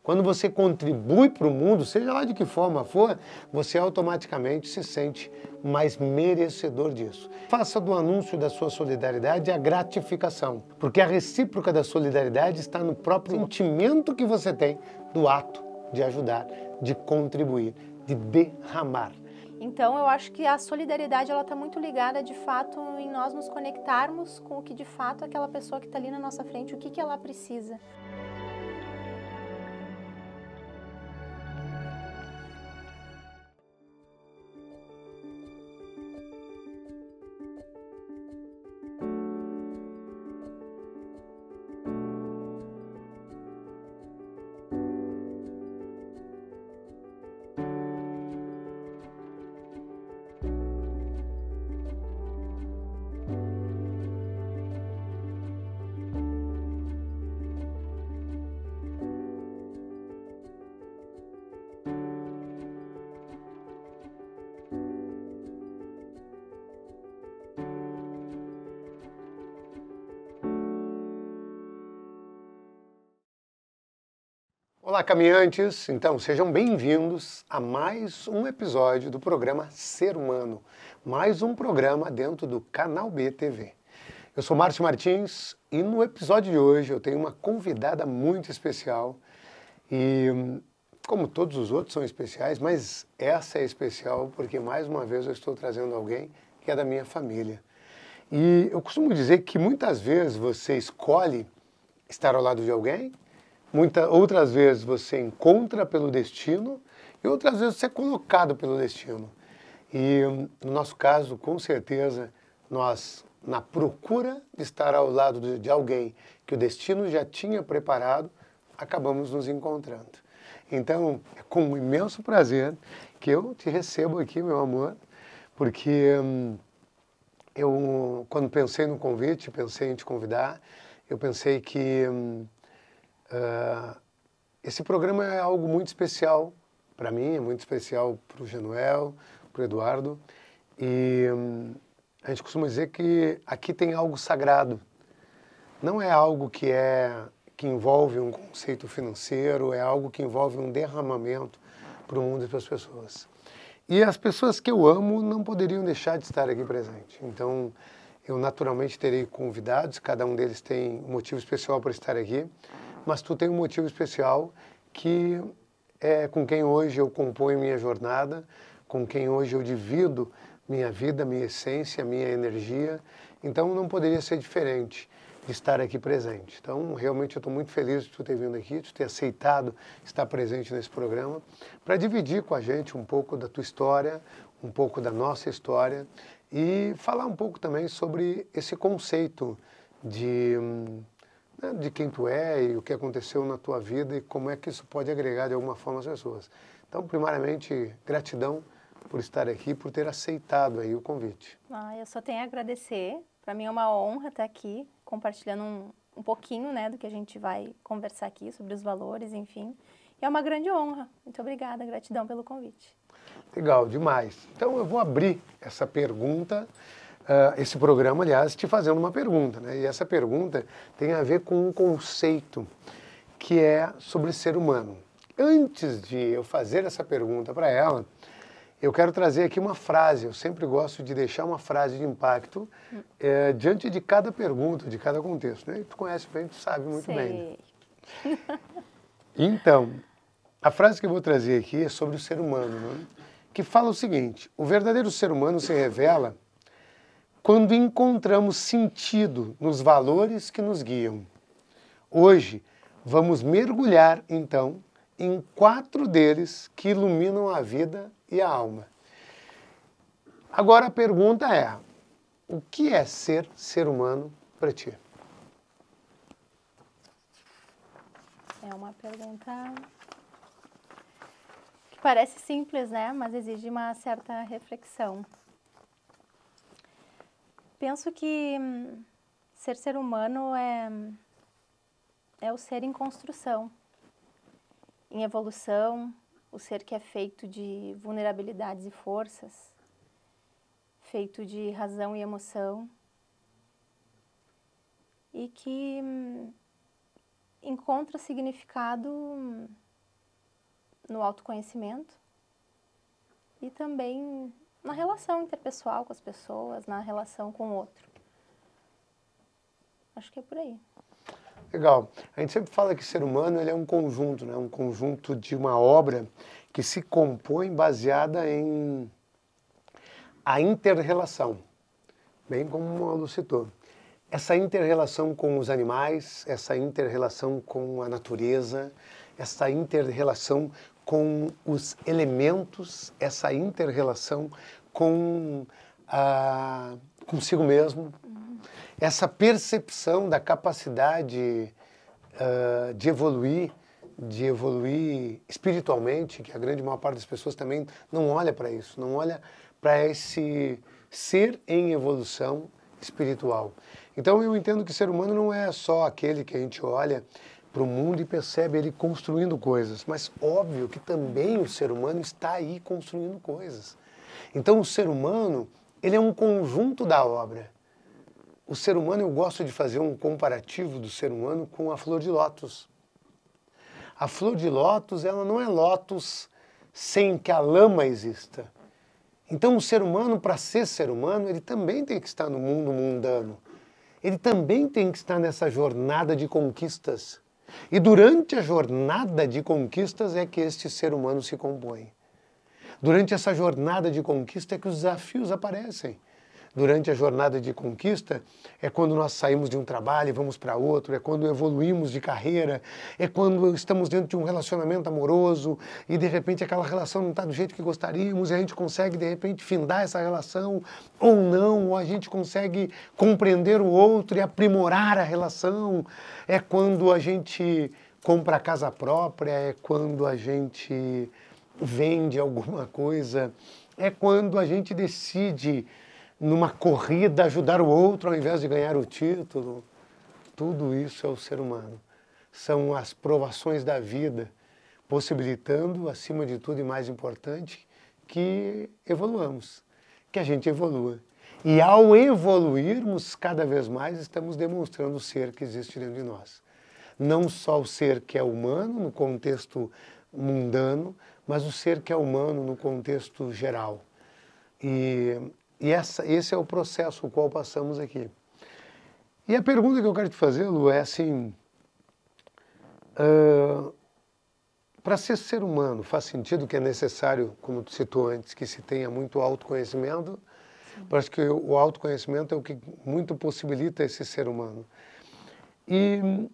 Quando você contribui para o mundo, seja lá de que forma for, você automaticamente se sente mais merecedor disso. Faça do anúncio da sua solidariedade a gratificação, porque a recíproca da solidariedade está no próprio sentimento que você tem do ato de ajudar, de contribuir, de derramar. Então, eu acho que a solidariedade ela está muito ligada, de fato, em nós nos conectarmos com o que, de fato, aquela pessoa que está ali na nossa frente, o que ela precisa. Olá, caminhantes! Então, sejam bem-vindos a mais um episódio do programa Ser Humano, mais um programa dentro do Canal B TV. Eu sou Márcio Martins e no episódio de hoje eu tenho uma convidada muito especial e, como todos os outros são especiais, mas essa é especial porque mais uma vez eu estou trazendo alguém que é da minha família. E eu costumo dizer que muitas vezes você escolhe estar ao lado de alguém, outras vezes você encontra pelo destino e outras vezes você é colocado pelo destino. E no nosso caso, com certeza, nós, na procura de estar ao lado de alguém que o destino já tinha preparado, acabamos nos encontrando. Então, é com um imenso prazer que eu te recebo aqui, meu amor, porque eu, quando pensei no convite, pensei em te convidar, eu pensei que esse programa é algo muito especial para mim, é muito especial para o Genuel, para o Eduardo, e a gente costuma dizer que aqui tem algo sagrado. Não é algo que envolve um conceito financeiro, é algo que envolve um derramamento para o mundo e para as pessoas. E as pessoas que eu amo não poderiam deixar de estar aqui presente. Então, eu naturalmente terei convidados, cada um deles tem um motivo especial para estar aqui, mas tu tem um motivo especial que é com quem hoje eu componho minha jornada, com quem hoje eu divido minha vida, minha essência, minha energia. Então não poderia ser diferente de estar aqui presente. Então realmente eu estou muito feliz de tu ter vindo aqui, de ter aceitado estar presente nesse programa, para dividir com a gente um pouco da tua história, um pouco da nossa história e falar um pouco também sobre esse conceito de quem tu é e o que aconteceu na tua vida e como é que isso pode agregar de alguma forma as pessoas. Então, primariamente, gratidão por estar aqui, por ter aceitado aí o convite. Eu só tenho a agradecer. Para mim é uma honra estar aqui, compartilhando um pouquinho, né, do que a gente vai conversar aqui, sobre os valores, enfim. E é uma grande honra. Muito obrigada, gratidão pelo convite. Legal, demais. Então, eu vou abrir essa pergunta, esse programa, aliás, te fazendo uma pergunta, né? E essa pergunta tem a ver com um conceito que é sobre ser humano. Antes de eu fazer essa pergunta para ela, eu quero trazer aqui uma frase. Eu sempre gosto de deixar uma frase de impacto diante de cada pergunta, de cada contexto, né? E tu conhece bem, tu sabe muito bem. Né? Então, a frase que eu vou trazer aqui é sobre o ser humano, né? Que fala o seguinte: o verdadeiro ser humano se revela quando encontramos sentido nos valores que nos guiam. Hoje, vamos mergulhar, então, em 4 deles que iluminam a vida e a alma. Agora a pergunta é: o que é ser humano para ti? É uma pergunta que parece simples, né? Mas exige uma certa reflexão. Penso que ser humano é o ser em construção, em evolução, o ser que é feito de vulnerabilidades e forças, feito de razão e emoção, e que encontra significado no autoconhecimento e também na relação interpessoal com as pessoas, na relação com o outro. Acho que é por aí. Legal. A gente sempre fala que o ser humano ele é um conjunto, né? Um conjunto de uma obra que se compõe baseada em a inter-relação, bem como a Lu citou. Essa inter-relação com os animais, essa inter-relação com a natureza, essa inter-relação com os elementos, essa inter-relação com consigo mesmo, essa percepção da capacidade de evoluir espiritualmente, que a grande maior parte das pessoas também não olha para isso, não olha para esse ser em evolução espiritual. Então eu entendo que o ser humano não é só aquele que a gente olha para o mundo e percebe ele construindo coisas, mas óbvio que também o ser humano está aí construindo coisas. Então o ser humano, ele é um conjunto da obra. O ser humano, eu gosto de fazer um comparativo do ser humano com a flor de lótus. A flor de lótus, ela não é lótus sem que a lama exista. Então o ser humano, para ser ser humano, ele também tem que estar no mundo mundano. Ele também tem que estar nessa jornada de conquistas. E durante a jornada de conquistas é que este ser humano se compõe. Durante essa jornada de conquista é que os desafios aparecem. Durante a jornada de conquista é quando nós saímos de um trabalho e vamos para outro, é quando evoluímos de carreira, é quando estamos dentro de um relacionamento amoroso e de repente aquela relação não está do jeito que gostaríamos e a gente consegue de repente findar essa relação ou não, ou a gente consegue compreender o outro e aprimorar a relação. É quando a gente compra a casa própria, é quando a gente vende alguma coisa, é quando a gente decide numa corrida ajudar o outro ao invés de ganhar o título. Tudo isso é o ser humano. São as provações da vida, possibilitando, acima de tudo e mais importante, que evoluamos, que a gente evolua. E ao evoluirmos cada vez mais, estamos demonstrando o ser que existe dentro de nós. Não só o ser que é humano no contexto mundano, mas o ser que é humano no contexto geral. E esse é o processo o qual passamos aqui. E a pergunta que eu quero te fazer, Lu, é assim, para ser humano, faz sentido que é necessário, como tu citou antes, que se tenha muito autoconhecimento? Parece que o autoconhecimento é o que muito possibilita esse ser humano. E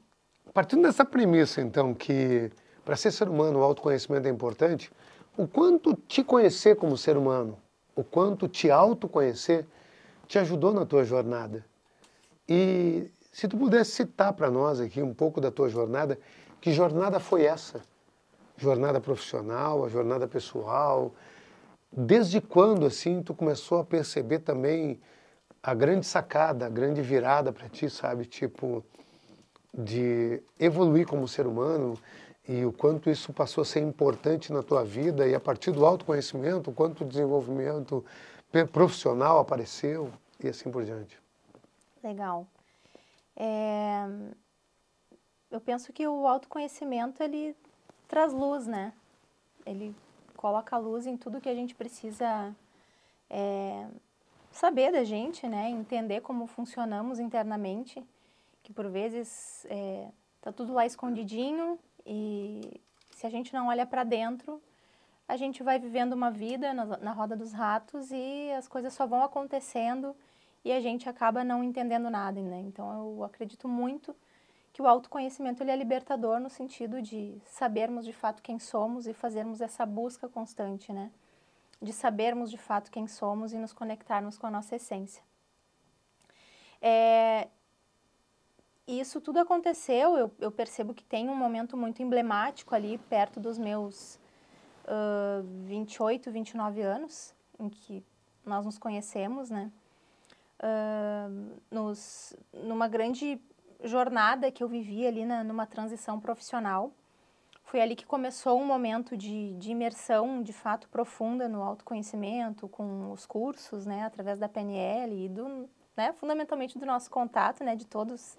partindo dessa premissa, então, que para ser humano o autoconhecimento é importante, o quanto te conhecer como ser humano, o quanto te autoconhecer te ajudou na tua jornada. E se tu pudesse citar para nós aqui um pouco da tua jornada, que jornada foi essa? Jornada profissional, a jornada pessoal? Desde quando, assim, tu começou a perceber também a grande sacada, a grande virada para ti, sabe? Tipo, de evoluir como ser humano e o quanto isso passou a ser importante na tua vida e a partir do autoconhecimento, o quanto o desenvolvimento profissional apareceu e assim por diante. Legal. Eu penso que o autoconhecimento, ele traz luz, né? Ele coloca luz em tudo que a gente precisa saber da gente, né? Entender como funcionamos internamente, que por vezes tá tudo lá escondidinho e se a gente não olha para dentro, a gente vai vivendo uma vida na roda dos ratos e as coisas só vão acontecendo e a gente acaba não entendendo nada, né? Então eu acredito muito que o autoconhecimento ele é libertador no sentido de sabermos de fato quem somos e fazermos essa busca constante, né? De sabermos de fato quem somos e nos conectarmos com a nossa essência. E isso tudo aconteceu, eu percebo que tem um momento muito emblemático ali perto dos meus 28, 29 anos, em que nós nos conhecemos, né? Numa grande jornada que eu vivi ali numa transição profissional. Foi ali que começou um momento de imersão, de fato, profunda no autoconhecimento, com os cursos, né, através da PNL e fundamentalmente do nosso contato, né, de todos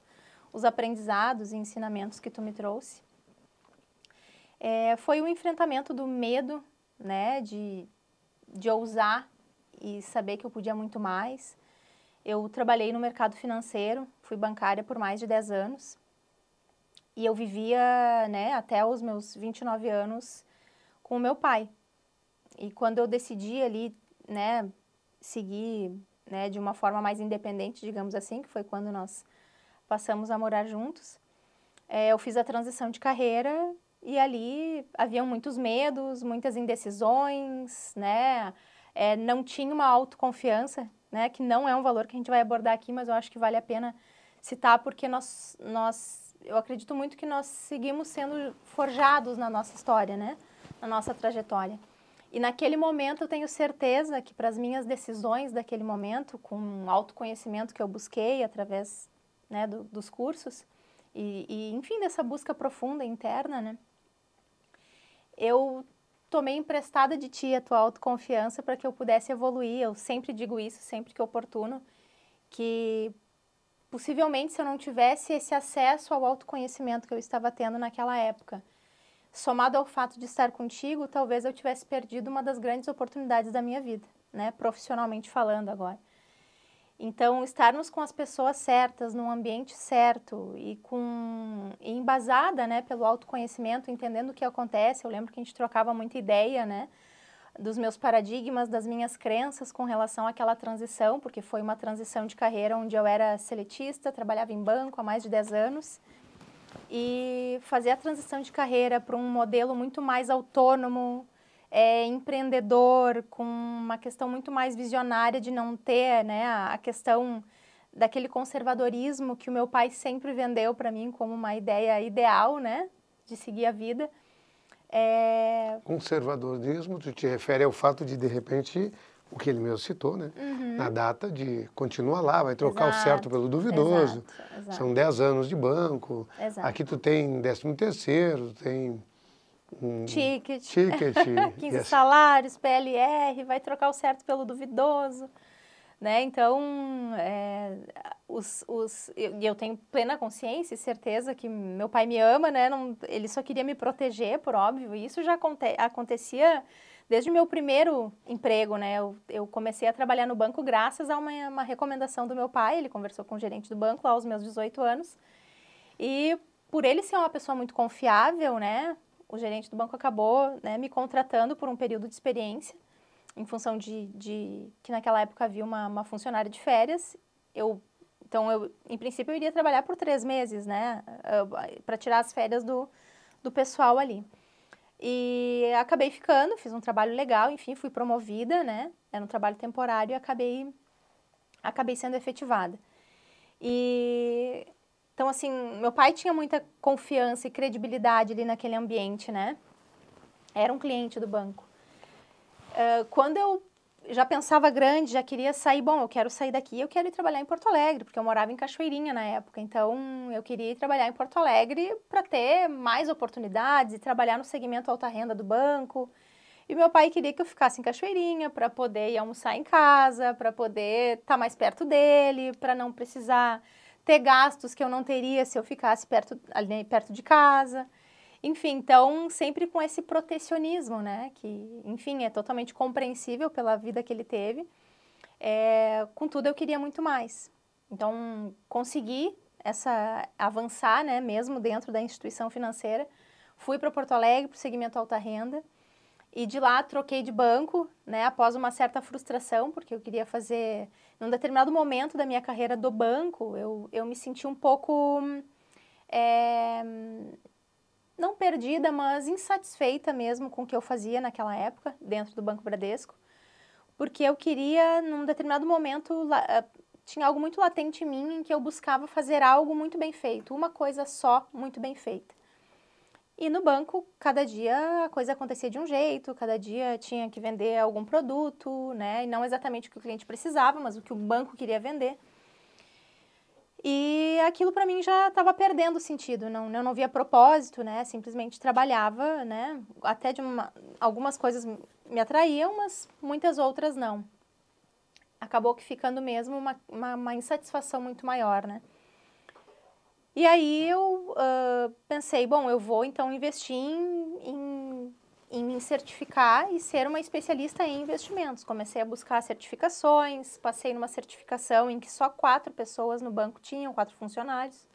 os aprendizados e ensinamentos que tu me trouxe. Foi o enfrentamento do medo, né, de ousar e saber que eu podia muito mais. Eu trabalhei no mercado financeiro, fui bancária por mais de 10 anos. E eu vivia, né, até os meus 29 anos com o meu pai. E quando eu decidi ali, né, seguir, né, de uma forma mais independente, digamos assim, que foi quando nós passamos a morar juntos, eu fiz a transição de carreira e ali haviam muitos medos, muitas indecisões, né, não tinha uma autoconfiança, né, que não é um valor que a gente vai abordar aqui, mas eu acho que vale a pena citar porque eu acredito muito que nós seguimos sendo forjados na nossa história, né, na nossa trajetória. E naquele momento eu tenho certeza que para as minhas decisões daquele momento, com o autoconhecimento que eu busquei através, né, dos cursos e enfim, dessa busca profunda interna, né, eu tomei emprestada de ti a tua autoconfiança para que eu pudesse evoluir. Eu sempre digo isso, sempre que oportuno, que possivelmente se eu não tivesse esse acesso ao autoconhecimento que eu estava tendo naquela época, somado ao fato de estar contigo, talvez eu tivesse perdido uma das grandes oportunidades da minha vida, né, profissionalmente falando agora. Então, estarmos com as pessoas certas, num ambiente certo e embasada, né, pelo autoconhecimento, entendendo o que acontece. Eu lembro que a gente trocava muita ideia, né, dos meus paradigmas, das minhas crenças com relação àquela transição, porque foi uma transição de carreira onde eu era seletista, trabalhava em banco há mais de 10 anos, e fazer a transição de carreira para um modelo muito mais autônomo, empreendedor, com uma questão muito mais visionária de não ter, né, a questão daquele conservadorismo que o meu pai sempre vendeu para mim como uma ideia ideal, né, de seguir a vida. Conservadorismo, tu te refere ao fato de repente, o que ele mesmo citou, né? Na data de continua lá, vai trocar o certo pelo duvidoso. Exato. São 10 anos de banco. Exato. Aqui tu tem 13º, tem ticket 15 salários, PLR, vai trocar o certo pelo duvidoso, né? Então, eu tenho plena consciência e certeza que meu pai me ama, né? Ele só queria me proteger, por óbvio, e isso já acontecia desde o meu primeiro emprego, né? Eu comecei a trabalhar no banco graças a uma recomendação do meu pai. Ele conversou com o gerente do banco lá aos meus 18 anos, e por ele ser uma pessoa muito confiável, né? O gerente do banco acabou, né, me contratando por um período de experiência, em função de que naquela época havia uma funcionária de férias. Então, em princípio, eu iria trabalhar por 3 meses, né, para tirar as férias do pessoal ali. E acabei ficando, fiz um trabalho legal, enfim, fui promovida, né, era um trabalho temporário e acabei sendo efetivada. Então, assim, meu pai tinha muita confiança e credibilidade ali naquele ambiente, né? Era um cliente do banco. Quando eu já pensava grande, já queria sair, eu quero sair daqui, eu quero ir trabalhar em Porto Alegre, porque eu morava em Cachoeirinha na época. Então, eu queria ir trabalhar em Porto Alegre para ter mais oportunidades e trabalhar no segmento alta renda do banco. E meu pai queria que eu ficasse em Cachoeirinha para poder ir almoçar em casa, para poder estar mais perto dele, para não precisar ter gastos que eu não teria se eu ficasse perto de casa. Enfim, então, sempre com esse protecionismo, né? Que, enfim, é totalmente compreensível pela vida que ele teve. Contudo, eu queria muito mais. Então, consegui avançar, né? Mesmo dentro da instituição financeira. Fui para Porto Alegre, para o segmento alta renda. E de lá troquei de banco, né, após uma certa frustração, porque eu queria fazer... Num determinado momento da minha carreira do banco, eu me senti um pouco... não perdida, mas insatisfeita mesmo com o que eu fazia naquela época, dentro do Banco Bradesco. Porque eu queria, num determinado momento, tinha algo muito latente em mim em que eu buscava fazer algo muito bem feito, uma coisa só muito bem feita. E no banco, cada dia a coisa acontecia de um jeito, cada dia tinha que vender algum produto, né? E não exatamente o que o cliente precisava, mas o que o banco queria vender. E aquilo para mim já estava perdendo sentido, eu não via propósito, né? Simplesmente trabalhava, né? Até algumas coisas me atraíam, mas muitas outras não. Acabou que ficando mesmo uma insatisfação muito maior, né? E aí eu pensei, bom, eu vou então investir em me certificar e ser uma especialista em investimentos. Comecei a buscar certificações, passei numa certificação em que só 4 pessoas no banco tinham, 4 funcionários,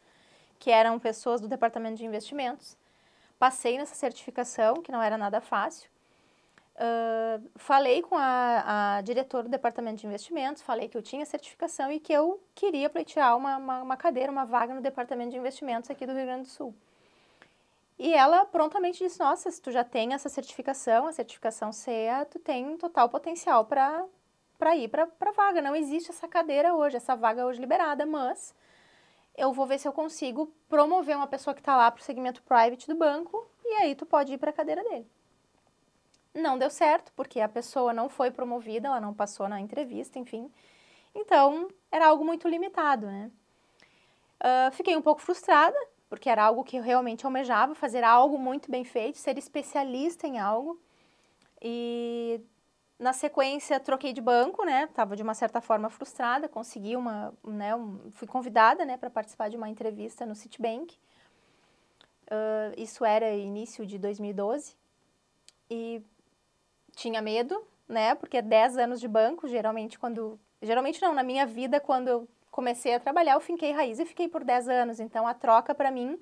que eram pessoas do departamento de investimentos. Passei nessa certificação, que não era nada fácil. Falei com a diretora do departamento de investimentos, falei que eu tinha certificação e que eu queria pleitear uma cadeira, uma vaga no departamento de investimentos aqui do Rio Grande do Sul. E ela prontamente disse, nossa, se tu já tem essa certificação, a certificação CEA, tu tem total potencial para ir para a vaga. Não existe essa cadeira hoje, essa vaga hoje liberada, mas eu vou ver se eu consigo promover uma pessoa que está lá para o segmento private do banco e aí tu pode ir para a cadeira dele. Não deu certo, porque a pessoa não foi promovida, ela não passou na entrevista, enfim. Então, era algo muito limitado, né? Fiquei um pouco frustrada, porque era algo que eu realmente almejava, fazer algo muito bem feito, ser especialista em algo. E, na sequência, troquei de banco, né? Estava, de uma certa forma, frustrada, consegui fui convidada, né, para participar de uma entrevista no Citibank. Isso era início de 2012. E tinha medo, né? Porque 10 anos de banco, geralmente não, na minha vida, quando eu comecei a trabalhar, eu finquei raiz e fiquei por 10 anos. Então, a troca, para mim,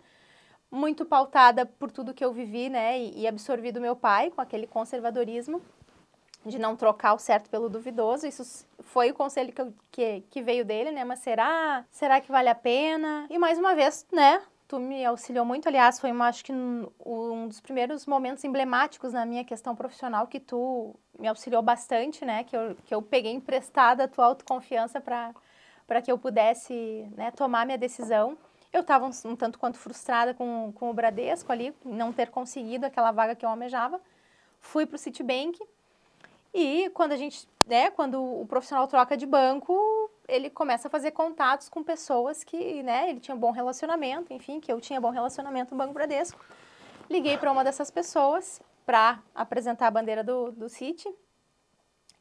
muito pautada por tudo que eu vivi, né? E absorvi do meu pai, com aquele conservadorismo de não trocar o certo pelo duvidoso. Isso foi o conselho que veio dele, né? Mas será que vale a pena? E, mais uma vez, né? Tu me auxiliou muito, aliás, foi, acho que um dos primeiros momentos emblemáticos na minha questão profissional que tu me auxiliou bastante, né? Que eu peguei emprestada a tua autoconfiança para que eu pudesse, né, tomar minha decisão. Eu estava um tanto quanto frustrada com o Bradesco ali, não ter conseguido aquela vaga que eu almejava. Fui para o Citibank e quando o profissional troca de banco, ele começa a fazer contatos com pessoas que, né, ele tinha bom relacionamento, enfim, que eu tinha bom relacionamento no Banco Bradesco. Liguei para uma dessas pessoas para apresentar a bandeira do Citi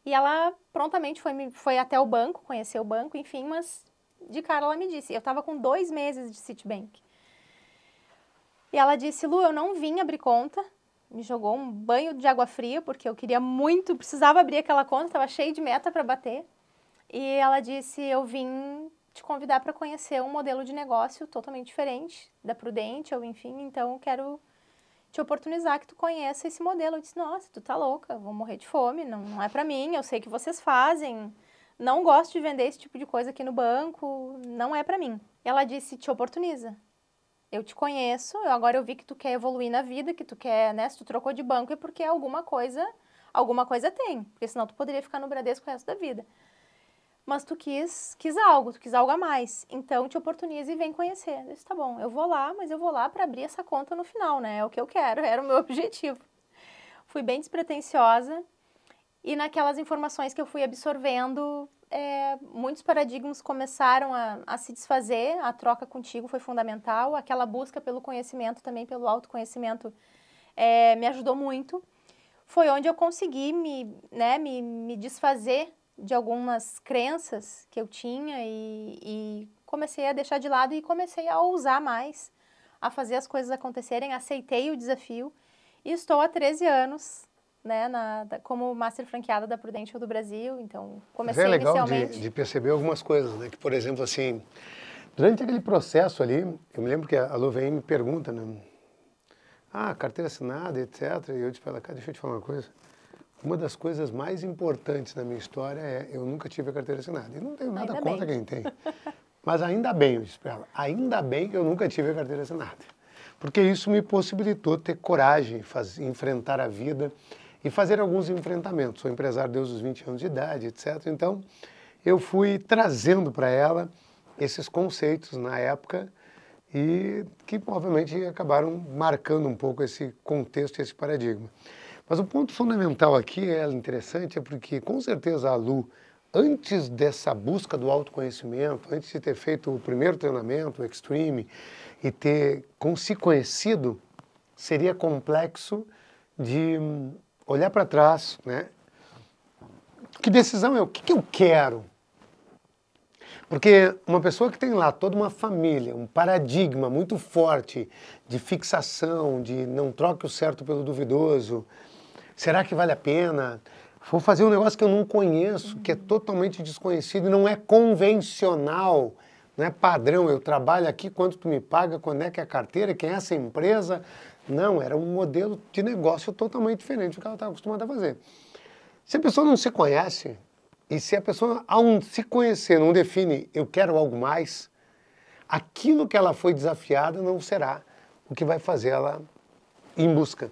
e ela prontamente foi até o banco, conhecer o banco, enfim, mas de cara ela me disse, eu estava com 2 meses de Citibank. E ela disse, Lu, eu não vim abrir conta, me jogou um banho de água fria, porque eu queria muito, precisava abrir aquela conta, estava cheio de meta para bater. E ela disse, eu vim te convidar para conhecer um modelo de negócio totalmente diferente da Prudente, ou enfim, então eu quero te oportunizar que tu conheça esse modelo. Eu disse, nossa, tu tá louca, vou morrer de fome, não é para mim, eu sei que vocês fazem, não gosto de vender esse tipo de coisa aqui no banco, não é para mim. E ela disse, te oportuniza. Eu te conheço, agora eu vi que tu quer evoluir na vida, que tu quer, né, se tu trocou de banco é porque alguma coisa tem, porque senão tu poderia ficar no Bradesco o resto da vida. Mas tu quis algo a mais, então te oportuniza e vem conhecer. Eu disse, tá bom, eu vou lá, mas eu vou lá para abrir essa conta no final, né, é o que eu quero, era o meu objetivo. Fui bem despretensiosa e naquelas informações que eu fui absorvendo, muitos paradigmas começaram a se desfazer, a troca contigo foi fundamental, aquela busca pelo conhecimento também, pelo autoconhecimento, me ajudou muito. Foi onde eu consegui me desfazer de algumas crenças que eu tinha e comecei a deixar de lado e comecei a ousar mais, a fazer as coisas acontecerem, aceitei o desafio e estou há 13 anos, né, como Master Franqueada da Prudential do Brasil, então comecei inicialmente... É legal de perceber algumas coisas, né, que por exemplo assim, durante aquele processo ali, eu me lembro que a Lu vem e me pergunta, né, carteira assinada, etc, e eu disse para ela, cara, deixa eu te falar uma coisa, uma das coisas mais importantes da minha história é eu nunca tive a carteira assinada, e não tenho nada contra quem tem, mas ainda bem, eu disse para ela, ainda bem que eu nunca tive a carteira assinada, porque isso me possibilitou ter coragem, enfrentar a vida, e fazer alguns enfrentamentos. Sou empresário desde os 20 anos de idade, etc. Então, eu fui trazendo para ela esses conceitos na época e que, obviamente, acabaram marcando um pouco esse contexto, esse paradigma. Mas o ponto fundamental aqui, interessante, é porque, com certeza, a Lu, antes dessa busca do autoconhecimento, antes de ter feito o primeiro treinamento, o Extreme, e ter se conhecido, seria complexo de olhar para trás, né? Que decisão é? O que eu quero? Porque uma pessoa que tem lá toda uma família, um paradigma muito forte de fixação, de não troque o certo pelo duvidoso, será que vale a pena? Vou fazer um negócio que eu não conheço, que é totalmente desconhecido e não é convencional, não é padrão. Eu trabalho aqui, quanto tu me paga, quando é que é a carteira, quem é essa empresa? Não, era um modelo de negócio totalmente diferente do que ela estava acostumada a fazer. Se a pessoa não se conhece, e se a pessoa, ao se conhecer, não define eu quero algo mais, aquilo que ela foi desafiada não será o que vai fazer ela ir em busca.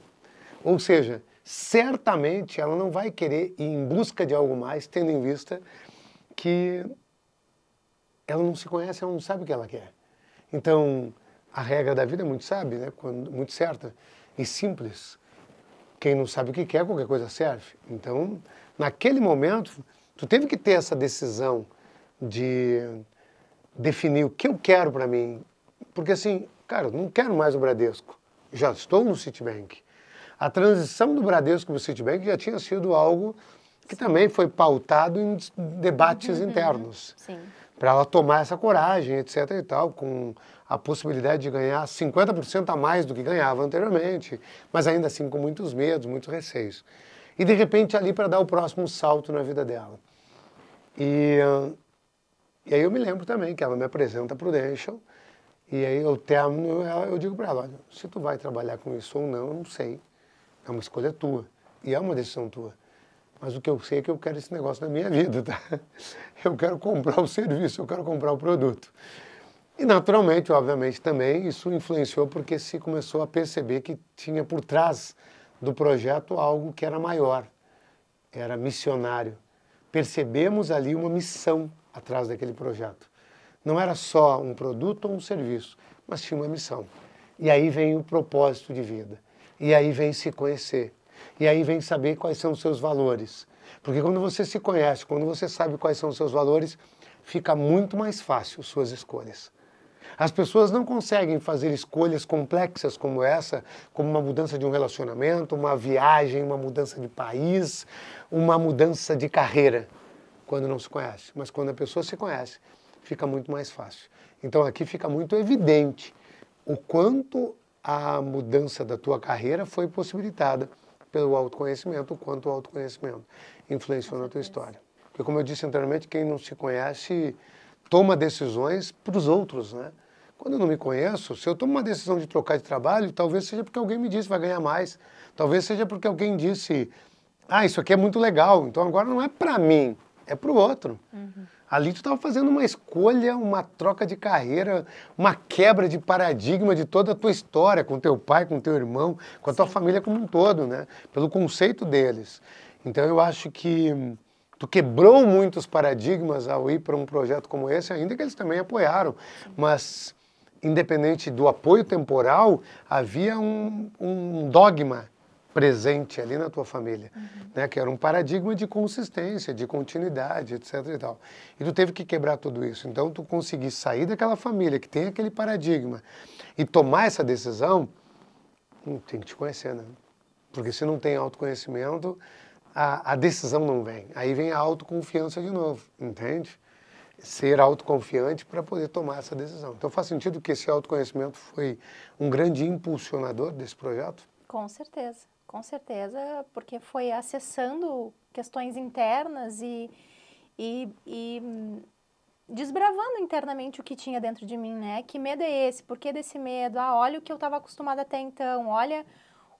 Ou seja, certamente ela não vai querer ir em busca de algo mais, tendo em vista que ela não se conhece, ela não sabe o que ela quer. Então, a regra da vida é muito sábia, né? Muito certa e simples. Quem não sabe o que quer, qualquer coisa serve. Então, naquele momento, tu teve que ter essa decisão de definir o que eu quero para mim. Porque assim, cara, eu não quero mais o Bradesco. Já estou no Citibank. A transição do Bradesco para o Citibank já tinha sido algo que também foi pautado em debates internos. Para ela tomar essa coragem, etc. e tal, com a possibilidade de ganhar 50% a mais do que ganhava anteriormente, mas ainda assim com muitos medos, muitos receios. E de repente ali para dar o próximo salto na vida dela. E aí eu me lembro também que ela me apresenta a Prudential, e aí eu termino, eu digo para ela, olha, se tu vai trabalhar com isso ou não, eu não sei. É uma escolha tua. E é uma decisão tua. Mas o que eu sei é que eu quero esse negócio na minha vida, tá? Eu quero comprar o serviço, eu quero comprar o produto. E naturalmente, obviamente, também isso influenciou porque se começou a perceber que tinha por trás do projeto algo que era maior, era missionário. Percebemos ali uma missão atrás daquele projeto. Não era só um produto ou um serviço, mas tinha uma missão. E aí vem o propósito de vida. E aí vem se conhecer. E aí vem saber quais são os seus valores. Porque quando você se conhece, quando você sabe quais são os seus valores, fica muito mais fácil suas escolhas. As pessoas não conseguem fazer escolhas complexas como essa, como uma mudança de um relacionamento, uma viagem, uma mudança de país, uma mudança de carreira, quando não se conhece. Mas quando a pessoa se conhece, fica muito mais fácil. Então aqui fica muito evidente o quanto a mudança da tua carreira foi possibilitada pelo autoconhecimento, o quanto o autoconhecimento influenciou na tua história. Porque, como eu disse anteriormente, quem não se conhece toma decisões para os outros, né? Quando eu não me conheço, se eu tomo uma decisão de trocar de trabalho, talvez seja porque alguém me disse que vai ganhar mais, talvez seja porque alguém disse, ah, isso aqui é muito legal, então agora não é para mim, é para o outro. Ali tu estava fazendo uma escolha, uma troca de carreira, uma quebra de paradigma de toda a tua história, com teu pai, com teu irmão, com a tua família como um todo, né? Pelo conceito deles. Então eu acho que tu quebrou muitos paradigmas ao ir para um projeto como esse, ainda que eles também apoiaram, mas independente do apoio temporal, havia um dogma presente ali na tua família, né? Que era um paradigma de consistência, de continuidade, etc. e tal. E tu teve que quebrar tudo isso. Então, tu conseguir sair daquela família que tem aquele paradigma e tomar essa decisão, tem que te conhecer, né? Porque se não tem autoconhecimento, a decisão não vem. Aí vem a autoconfiança de novo, entende? Ser autoconfiante para poder tomar essa decisão. Então, faz sentido que esse autoconhecimento foi um grande impulsionador desse projeto? Com certeza, porque foi acessando questões internas e desbravando internamente o que tinha dentro de mim, né? Que medo é esse? Por que desse medo? Ah, olha o que eu estava acostumada até então, olha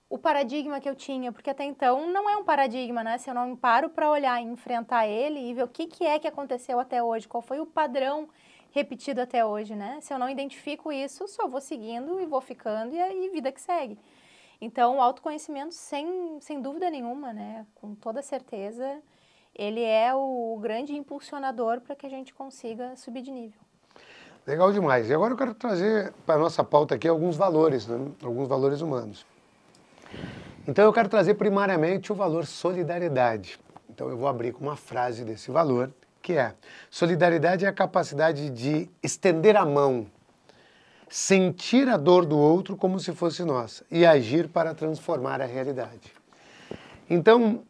o paradigma que eu tinha, porque até então não é um paradigma, né? Se eu não paro para olhar e enfrentar ele e ver o que é que aconteceu até hoje, qual foi o padrão repetido até hoje, né? Se eu não identifico isso, só vou seguindo e vou ficando e aí vida que segue. Então, o autoconhecimento, sem dúvida nenhuma, né, com toda certeza, ele é o grande impulsionador para que a gente consiga subir de nível. Legal demais. E agora eu quero trazer para a nossa pauta aqui alguns valores, né? Alguns valores humanos. Então, eu quero trazer primariamente o valor solidariedade. Então, eu vou abrir com uma frase desse valor, que é: solidariedade é a capacidade de estender a mão, sentir a dor do outro como se fosse nossa e agir para transformar a realidade. Então,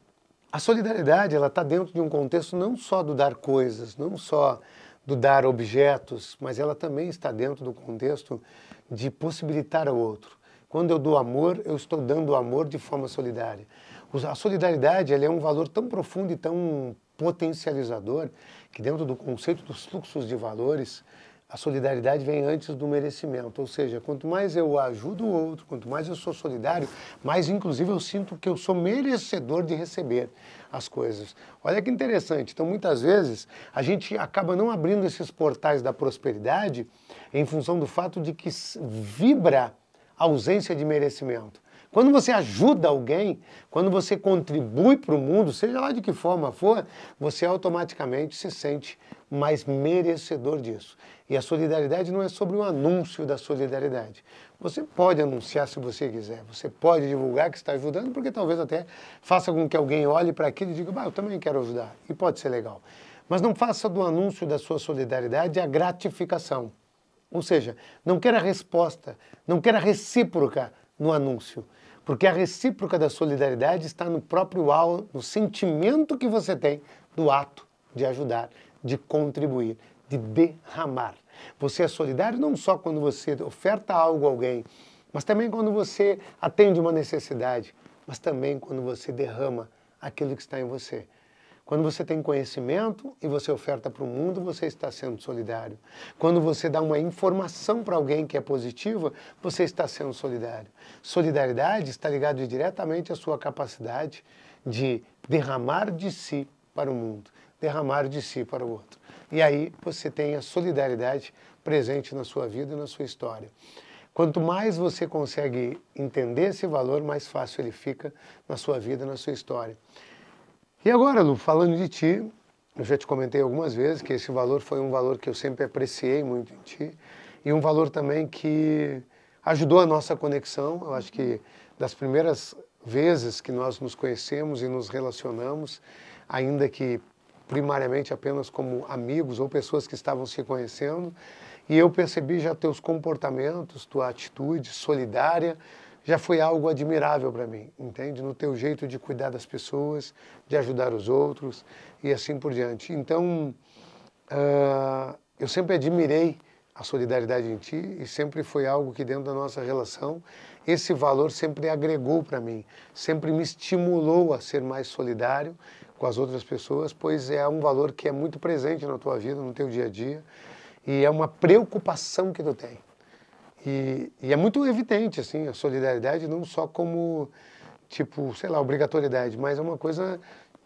a solidariedade ela está dentro de um contexto não só do dar coisas, não só do dar objetos, mas ela também está dentro do contexto de possibilitar ao outro. Quando eu dou amor, eu estou dando amor de forma solidária. A solidariedade ela é um valor tão profundo e tão potencializador que dentro do conceito dos fluxos de valores, a solidariedade vem antes do merecimento. Ou seja, quanto mais eu ajudo o outro, quanto mais eu sou solidário, mais inclusive eu sinto que eu sou merecedor de receber as coisas. Olha que interessante. Então, muitas vezes, a gente acaba não abrindo esses portais da prosperidade em função do fato de que vibra a ausência de merecimento. Quando você ajuda alguém, quando você contribui para o mundo, seja lá de que forma for, você automaticamente se sente mais merecedor disso. E a solidariedade não é sobre o anúncio da solidariedade. Você pode anunciar se você quiser, você pode divulgar que está ajudando, porque talvez até faça com que alguém olhe para aquilo e diga, eu também quero ajudar, e pode ser legal. Mas não faça do anúncio da sua solidariedade a gratificação. Ou seja, não queira resposta, não queira recíproca no anúncio. Porque a recíproca da solidariedade está no próprio no sentimento que você tem do ato de ajudar, de contribuir, de derramar. Você é solidário não só quando você oferta algo a alguém, mas também quando você atende uma necessidade, mas também quando você derrama aquilo que está em você. Quando você tem conhecimento e você oferta para o mundo, você está sendo solidário. Quando você dá uma informação para alguém que é positiva, você está sendo solidário. Solidariedade está ligada diretamente à sua capacidade de derramar de si para o mundo, derramar de si para o outro. E aí você tem a solidariedade presente na sua vida e na sua história. Quanto mais você consegue entender esse valor, mais fácil ele fica na sua vida, na sua história. E agora, Lu, falando de ti, eu já te comentei algumas vezes que esse valor foi um valor que eu sempre apreciei muito em ti e um valor também que ajudou a nossa conexão. Eu acho que das primeiras vezes que nós nos conhecemos e nos relacionamos, ainda que primariamente apenas como amigos ou pessoas que estavam se conhecendo, e eu percebi já teus comportamentos, tua atitude solidária, já foi algo admirável para mim, entende? No teu jeito de cuidar das pessoas, de ajudar os outros e assim por diante. Então, eu sempre admirei a solidariedade em ti e sempre foi algo que dentro da nossa relação, esse valor sempre agregou para mim, sempre me estimulou a ser mais solidário com as outras pessoas, pois é um valor que é muito presente na tua vida, no teu dia a dia, e é uma preocupação que tu tem. E é muito evidente, assim, a solidariedade não só como, tipo, sei lá, obrigatoriedade, mas é uma coisa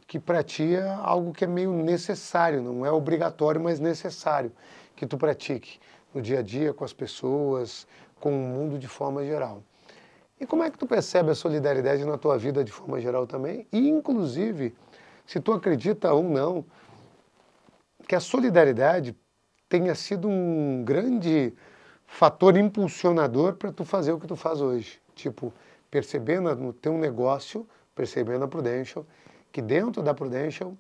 que para ti é algo que é meio necessário, não é obrigatório, mas necessário que tu pratique no dia a dia, com as pessoas, com o mundo de forma geral. E como é que tu percebe a solidariedade na tua vida de forma geral também? E, inclusive, se tu acredita ou não, que a solidariedade tenha sido um grande fator impulsionador para tu fazer o que tu faz hoje. Tipo, percebendo no teu negócio, percebendo a Prudential, que dentro da Prudential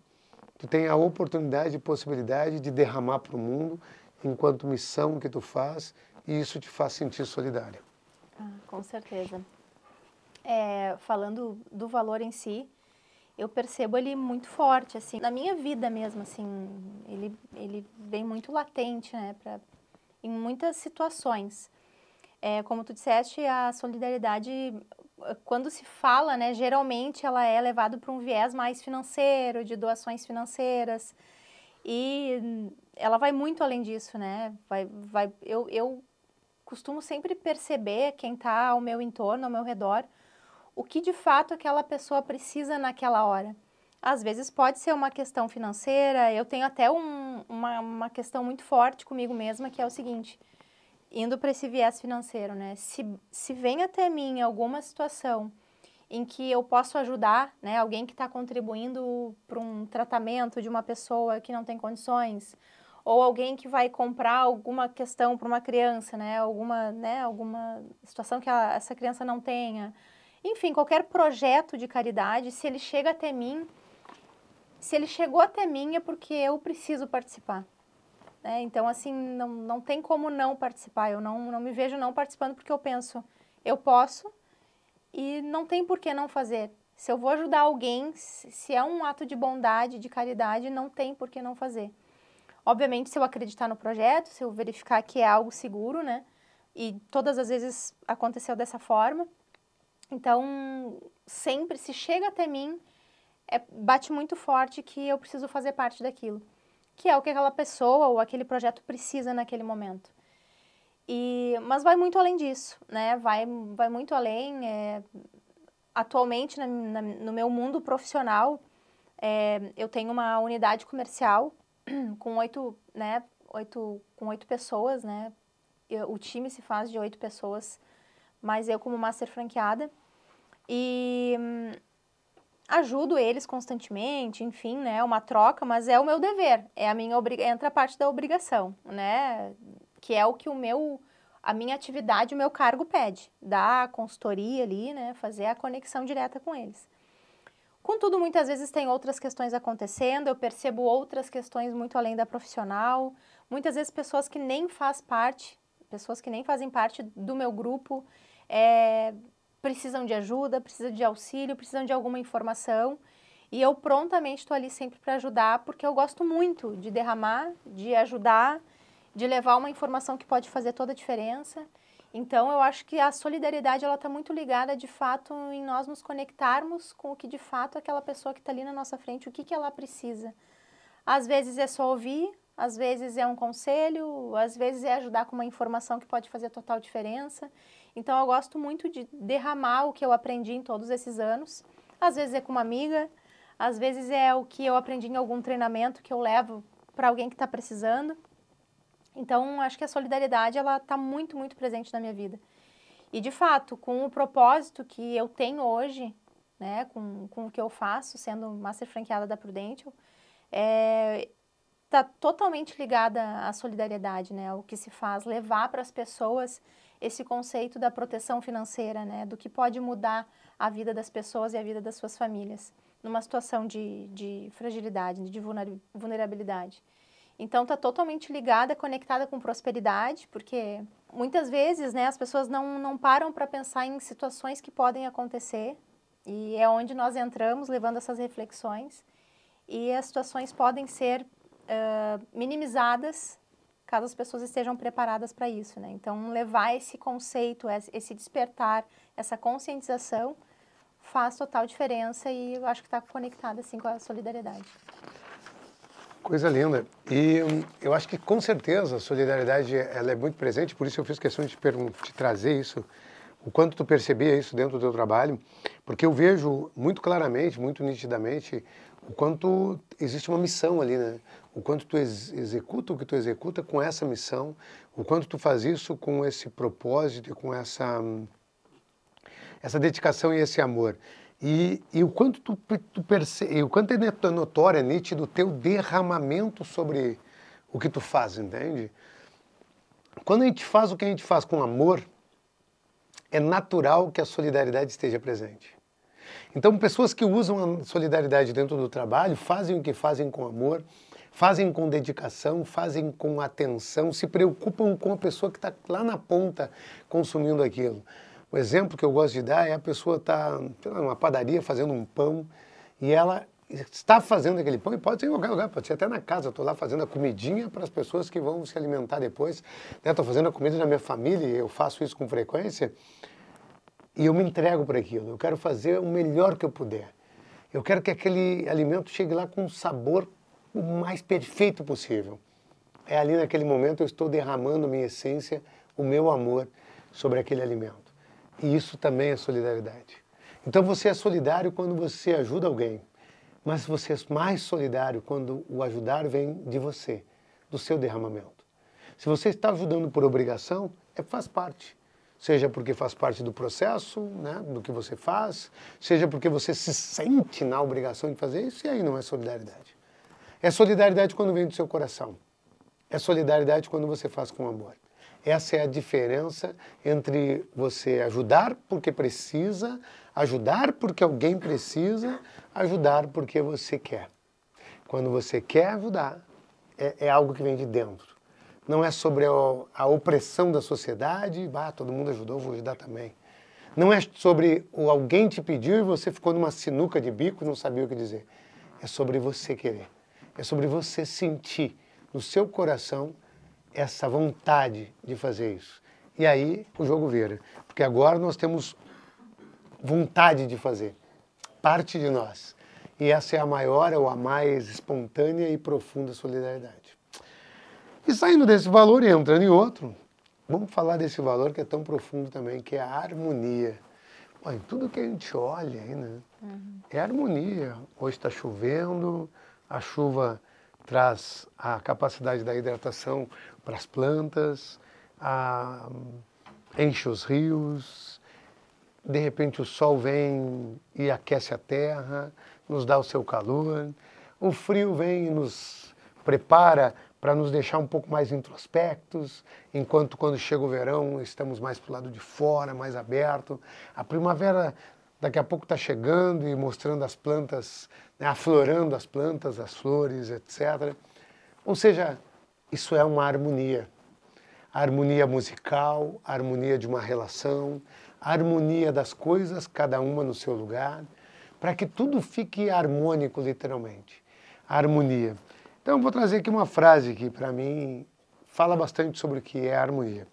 tu tem a oportunidade e possibilidade de derramar para o mundo enquanto missão que tu faz, e isso te faz sentir solidário. Com certeza. Falando do valor em si, eu percebo ele muito forte, assim, na minha vida mesmo, assim, ele vem muito latente, né, em muitas situações. Como tu disseste, a solidariedade, quando se fala, né, geralmente ela é levada para um viés mais financeiro, de doações financeiras, e ela vai muito além disso, né, eu costumo sempre perceber quem está ao meu entorno, ao meu redor, o que de fato aquela pessoa precisa naquela hora. Às vezes pode ser uma questão financeira, eu tenho até uma questão muito forte comigo mesma, que é o seguinte, indo para esse viés financeiro, né? Se vem até mim alguma situação em que eu posso ajudar, né, alguém que está contribuindo para um tratamento de uma pessoa que não tem condições, ou alguém que vai comprar alguma questão para uma criança, né, alguma situação que essa criança não tenha. Enfim, qualquer projeto de caridade, se ele chega até mim, se ele chegou até mim é porque eu preciso participar. Então, assim, não tem como não participar. Eu não me vejo não participando porque eu penso, eu posso e não tem por que não fazer. Se eu vou ajudar alguém, se é um ato de bondade, de caridade, não tem por que não fazer. Obviamente, se eu acreditar no projeto, se eu verificar que é algo seguro, né? E todas as vezes aconteceu dessa forma. Então, sempre, se chega até mim, bate muito forte que eu preciso fazer parte daquilo. Que é o que aquela pessoa ou aquele projeto precisa naquele momento. Mas vai muito além disso, né? Vai muito além. Atualmente, no meu mundo profissional, eu tenho uma unidade comercial com 8 pessoas, né? O time se faz de 8 pessoas, mas eu como master franqueada. E ajudo eles constantemente, enfim, né? Uma troca, mas é o meu dever, entra a parte da obrigação, né? Que é o que a minha atividade, o meu cargo pede, dar consultoria ali, né? Fazer a conexão direta com eles. Contudo, muitas vezes tem outras questões acontecendo, eu percebo outras questões muito além da profissional, muitas vezes pessoas que nem fazem parte do meu grupo, precisam de ajuda, precisam de auxílio, precisam de alguma informação, e eu prontamente estou ali sempre para ajudar, porque eu gosto muito de derramar, de ajudar, de levar uma informação que pode fazer toda a diferença. Então, eu acho que a solidariedade, ela está muito ligada, de fato, em nós nos conectarmos com o que, de fato, aquela pessoa que está ali na nossa frente, o que ela precisa. Às vezes é só ouvir, às vezes é um conselho, às vezes é ajudar com uma informação que pode fazer total diferença. Então, eu gosto muito de derramar o que eu aprendi em todos esses anos. Às vezes é com uma amiga, às vezes é o que eu aprendi em algum treinamento que eu levo para alguém que está precisando. Então, acho que a solidariedade, ela está muito, muito presente na minha vida. E, de fato, com o propósito que eu tenho hoje, né, com o que eu faço, sendo master franqueada da Prudential, está totalmente ligada à solidariedade, né, o que se faz, levar para as pessoas esse conceito da proteção financeira, né, do que pode mudar a vida das pessoas e a vida das suas famílias, numa situação de fragilidade, de vulnerabilidade. Então, está totalmente ligada, conectada com prosperidade, porque muitas vezes, né, as pessoas não param para pensar em situações que podem acontecer, e é onde nós entramos, levando essas reflexões, e as situações podem ser minimizadas, caso as pessoas estejam preparadas para isso, né? Então, levar esse conceito, esse despertar, essa conscientização, faz total diferença, e eu acho que está conectada, assim, com a solidariedade. Coisa linda. E eu acho que, com certeza, a solidariedade, ela é muito presente, por isso eu fiz questão de te trazer isso, o quanto tu percebia isso dentro do teu trabalho, porque eu vejo muito claramente, muito nitidamente, o quanto existe uma missão ali, né? O quanto tu executa o que tu executa com essa missão, o quanto tu faz isso com esse propósito e com essa dedicação e esse amor. E o quanto tu percebe, o quanto é notório, é nítido o teu derramamento sobre o que tu faz, entende? Quando a gente faz o que a gente faz com amor, é natural que a solidariedade esteja presente. Então, pessoas que usam a solidariedade dentro do trabalho, fazem o que fazem com amor, fazem com dedicação, fazem com atenção, se preocupam com a pessoa que está lá na ponta consumindo aquilo. O exemplo que eu gosto de dar é a pessoa está numa padaria fazendo um pão e ela está fazendo aquele pão, e pode ser em qualquer lugar, pode ser até na casa, estou lá fazendo a comidinha para as pessoas que vão se alimentar depois. Estou fazendo a comida da minha família, eu faço isso com frequência, e eu me entrego para aquilo. Eu quero fazer o melhor que eu puder. Eu quero que aquele alimento chegue lá com um sabor o mais perfeito possível. É ali naquele momento eu estou derramando a minha essência, o meu amor sobre aquele alimento. E isso também é solidariedade. Então você é solidário quando você ajuda alguém, mas você é mais solidário quando o ajudar vem de você, do seu derramamento. Se você está ajudando por obrigação, faz parte. Seja porque faz parte do processo, né, do que você faz, seja porque você se sente na obrigação de fazer isso, e aí não é solidariedade. É solidariedade quando vem do seu coração. É solidariedade quando você faz com amor. Essa é a diferença entre você ajudar porque precisa, ajudar porque alguém precisa, ajudar porque você quer. Quando você quer ajudar, é algo que vem de dentro. Não é sobre a opressão da sociedade, todo mundo ajudou, vou ajudar também. Não é sobre alguém te pediu e você ficou numa sinuca de bico e não sabia o que dizer. É sobre você querer. É sobre você sentir no seu coração essa vontade de fazer isso. E aí o jogo vira, porque agora nós temos vontade de fazer, parte de nós. E essa é a maior ou a mais espontânea e profunda solidariedade. E saindo desse valor e entrando em outro, vamos falar desse valor que é tão profundo também, que é a harmonia. Pô, em tudo que a gente olha aí, né? É harmonia. Hoje está chovendo, a chuva traz a capacidade da hidratação para as plantas, enche os rios, de repente o sol vem e aquece a terra, nos dá o seu calor, o frio vem e nos prepara para nos deixar um pouco mais introspectos, enquanto quando chega o verão estamos mais para o lado de fora, mais aberto. A primavera daqui a pouco está chegando e mostrando as plantas, né, aflorando as plantas, as flores, etc. Ou seja, isso é uma harmonia. A harmonia musical, a harmonia de uma relação, a harmonia das coisas, cada uma no seu lugar, para que tudo fique harmônico, literalmente. A harmonia. Então, eu vou trazer aqui uma frase que, para mim, fala bastante sobre o que é a harmonia.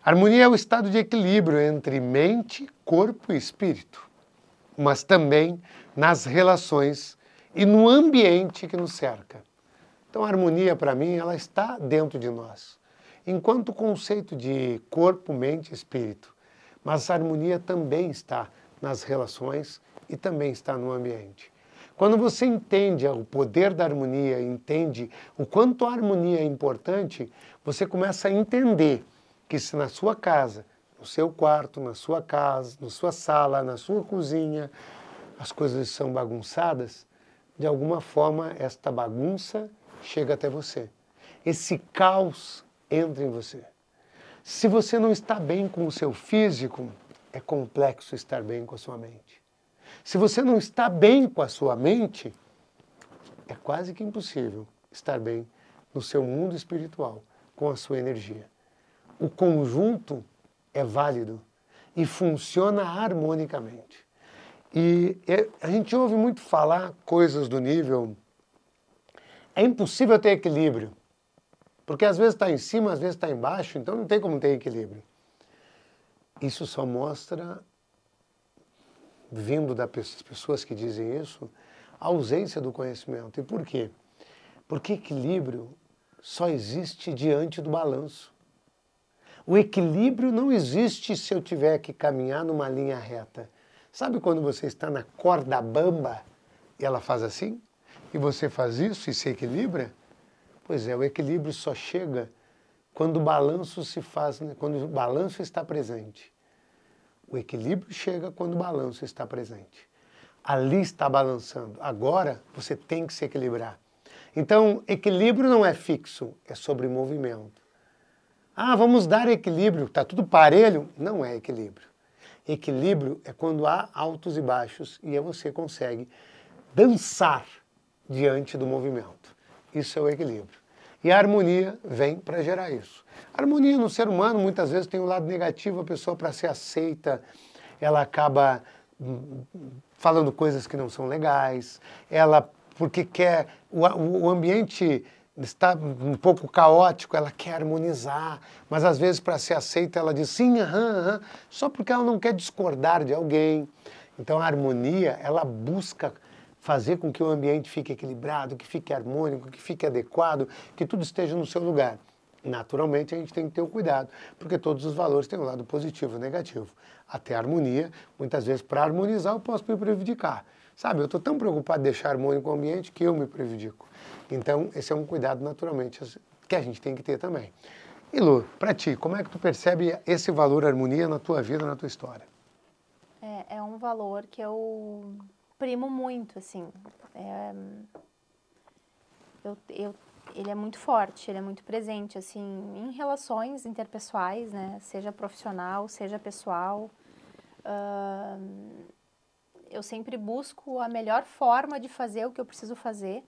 Harmonia é o estado de equilíbrio entre mente, corpo e espírito, mas também nas relações e no ambiente que nos cerca. Então, a harmonia, para mim, ela está dentro de nós, enquanto o conceito de corpo, mente e espírito. Mas a harmonia também está nas relações e também está no ambiente. Quando você entende o poder da harmonia, entende o quanto a harmonia é importante, você começa a entender que se na sua casa, no seu quarto, na sua casa, na sua sala, na sua cozinha, as coisas são bagunçadas, de alguma forma esta bagunça chega até você. Esse caos entra em você. Se você não está bem com o seu físico, é complexo estar bem com a sua mente. Se você não está bem com a sua mente, é quase que impossível estar bem no seu mundo espiritual, com a sua energia. O conjunto é válido e funciona harmonicamente. E a gente ouve muito falar coisas do nível, é impossível ter equilíbrio, porque às vezes está em cima, às vezes está embaixo, então não tem como ter equilíbrio. Isso só mostra, vindo das pessoas que dizem isso, a ausência do conhecimento. E por quê? Porque equilíbrio só existe diante do balanço. O equilíbrio não existe se eu tiver que caminhar numa linha reta. Sabe quando você está na corda bamba e ela faz assim? E você faz isso e se equilibra? Pois é, o equilíbrio só chega quando o balanço se faz, né? Quando o balanço está presente. O equilíbrio chega quando o balanço está presente. Ali está balançando. Agora você tem que se equilibrar. Então, equilíbrio não é fixo, é sobre movimento. Ah, vamos dar equilíbrio, está tudo parelho? Não é equilíbrio. Equilíbrio é quando há altos e baixos e aí você consegue dançar diante do movimento. Isso é o equilíbrio. E a harmonia vem para gerar isso. A harmonia no ser humano muitas vezes tem um lado negativo, a pessoa para ser aceita, ela acaba falando coisas que não são legais, ela porque quer, o ambiente está um pouco caótico, ela quer harmonizar, mas às vezes para ser aceita ela diz sim, aham, só porque ela não quer discordar de alguém. Então a harmonia, ela busca fazer com que o ambiente fique equilibrado, que fique harmônico, que fique adequado, que tudo esteja no seu lugar. Naturalmente, a gente tem que ter o cuidado, porque todos os valores têm um lado positivo e negativo. Até a harmonia, muitas vezes, para harmonizar, eu posso me prejudicar. Sabe, eu estou tão preocupado em deixar harmônico o ambiente que eu me prejudico. Então, esse é um cuidado, naturalmente, que a gente tem que ter também. E Lu, para ti, como é que tu percebe esse valor harmonia na tua vida, na tua história? É um valor que eu primo muito, assim. Ele é muito forte, ele é muito presente, assim, em relações interpessoais, né? Seja profissional, seja pessoal. Eu sempre busco a melhor forma de fazer o que eu preciso fazer,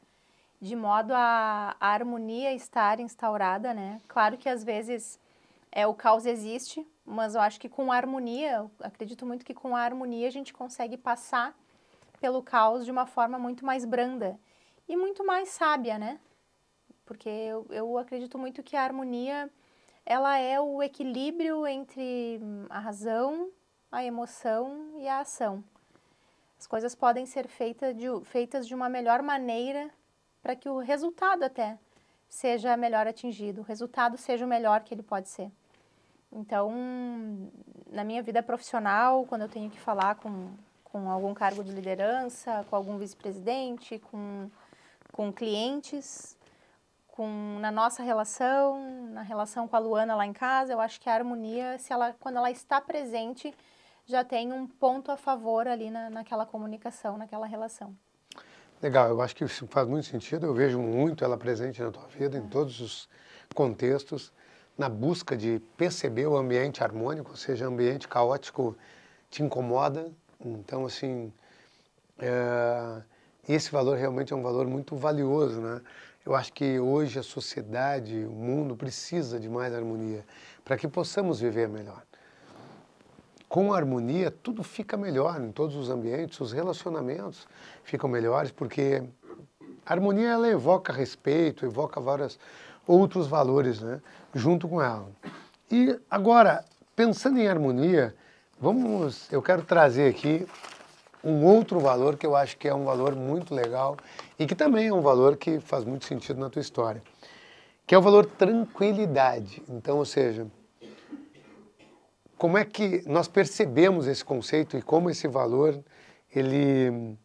de modo a harmonia estar instaurada, né? Claro que às vezes o caos existe, mas eu acho que com a harmonia, eu acredito muito que com a harmonia a gente consegue passar pelo caos de uma forma muito mais branda e muito mais sábia, né? porque eu acredito muito que a harmonia, ela é o equilíbrio entre a razão, a emoção e a ação. As coisas podem ser feitas de uma melhor maneira para que o resultado até seja melhor atingido, o resultado seja o melhor que ele pode ser. Então, na minha vida profissional, quando eu tenho que falar com algum cargo de liderança, com algum vice-presidente, com clientes, na nossa relação, na relação com a Luana lá em casa, eu acho que a harmonia, quando ela está presente, já tem um ponto a favor ali naquela comunicação, naquela relação. Legal, eu acho que isso faz muito sentido, eu vejo muito ela presente na tua vida, em todos os contextos, na busca de perceber o ambiente harmônico, ou seja, ambiente caótico te incomoda, então assim, esse valor realmente é um valor muito valioso, né? Eu acho que hoje a sociedade, o mundo precisa de mais harmonia, para que possamos viver melhor. Com a harmonia, tudo fica melhor em todos os ambientes, os relacionamentos ficam melhores, porque a harmonia ela evoca respeito, evoca vários outros valores, né, junto com ela. E agora, pensando em harmonia, eu quero trazer aqui um outro valor que eu acho que é um valor muito legal e que também é um valor que faz muito sentido na tua história, que é o valor tranquilidade. Então, ou seja, como é que nós percebemos esse conceito e como esse valor ele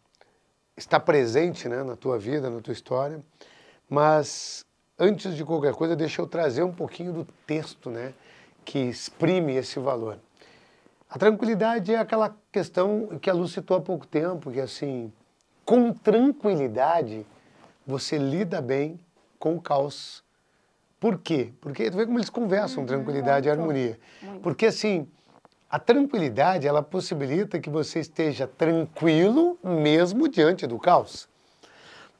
está presente, né, na tua vida, na tua história. Mas antes de qualquer coisa, deixa eu trazer um pouquinho do texto, né, que exprime esse valor. A tranquilidade é aquela questão que a Lu citou há pouco tempo, que assim, com tranquilidade você lida bem com o caos. Por quê? Porque tu vê como eles conversam, tranquilidade e harmonia. Muito. Porque assim, a tranquilidade, ela possibilita que você esteja tranquilo mesmo diante do caos.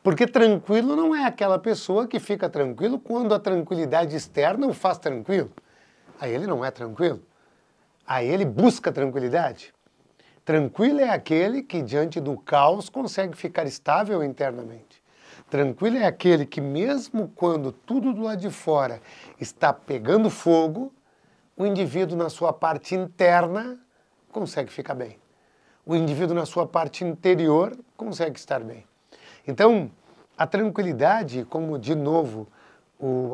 Porque tranquilo não é aquela pessoa que fica tranquilo quando a tranquilidade externa o faz tranquilo. Aí ele não é tranquilo. Aí ele busca tranquilidade. Tranquilo é aquele que diante do caos consegue ficar estável internamente. Tranquilo é aquele que mesmo quando tudo do lado de fora está pegando fogo, o indivíduo na sua parte interna consegue ficar bem. O indivíduo na sua parte interior consegue estar bem. Então, a tranquilidade, como de novo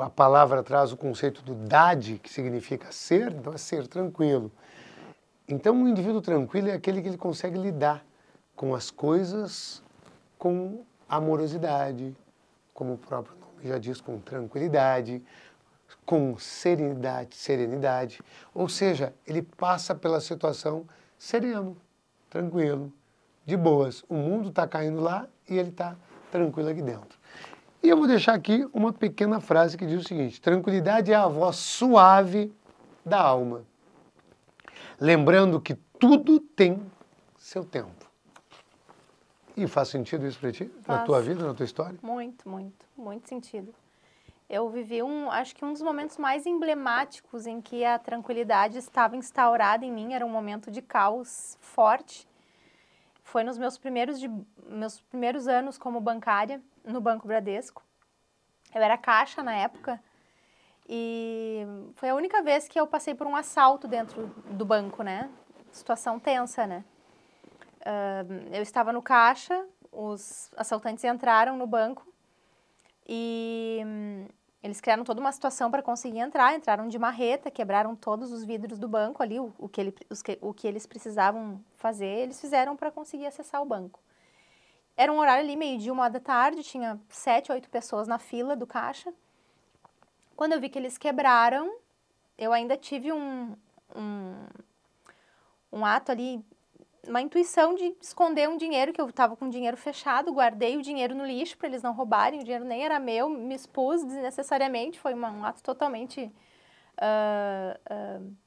a palavra traz o conceito do dade, que significa ser, então é ser tranquilo. Então, um indivíduo tranquilo é aquele que ele consegue lidar com as coisas com amorosidade, como o próprio nome já diz, com tranquilidade, com serenidade, ou seja, ele passa pela situação sereno, tranquilo, de boas. O mundo está caindo lá e ele está tranquilo aqui dentro. E eu vou deixar aqui uma pequena frase que diz o seguinte: tranquilidade é a voz suave da alma, lembrando que tudo tem seu tempo. E faz sentido isso para ti? Na tua vida, na tua história? Muito sentido. Eu vivi acho que um dos momentos mais emblemáticos em que a tranquilidade estava instaurada em mim, era um momento de caos forte. Foi nos meus primeiros anos como bancária, no Banco Bradesco. Eu era caixa na época e foi a única vez que eu passei por um assalto dentro do banco, né? Situação tensa, né? Eu estava no caixa, os assaltantes entraram no banco e eles criaram toda uma situação para conseguir entrar, entraram de marreta, quebraram todos os vidros do banco ali, o que eles precisavam fazer, eles fizeram para conseguir acessar o banco. Era um horário ali, 12h, 13h, tinha 7, 8 pessoas na fila do caixa. Quando eu vi que eles quebraram, eu ainda tive um ato ali, uma intuição de esconder um dinheiro, que eu estava com o dinheiro fechado, guardei o dinheiro no lixo para eles não roubarem, o dinheiro nem era meu, me expus desnecessariamente, foi um ato totalmente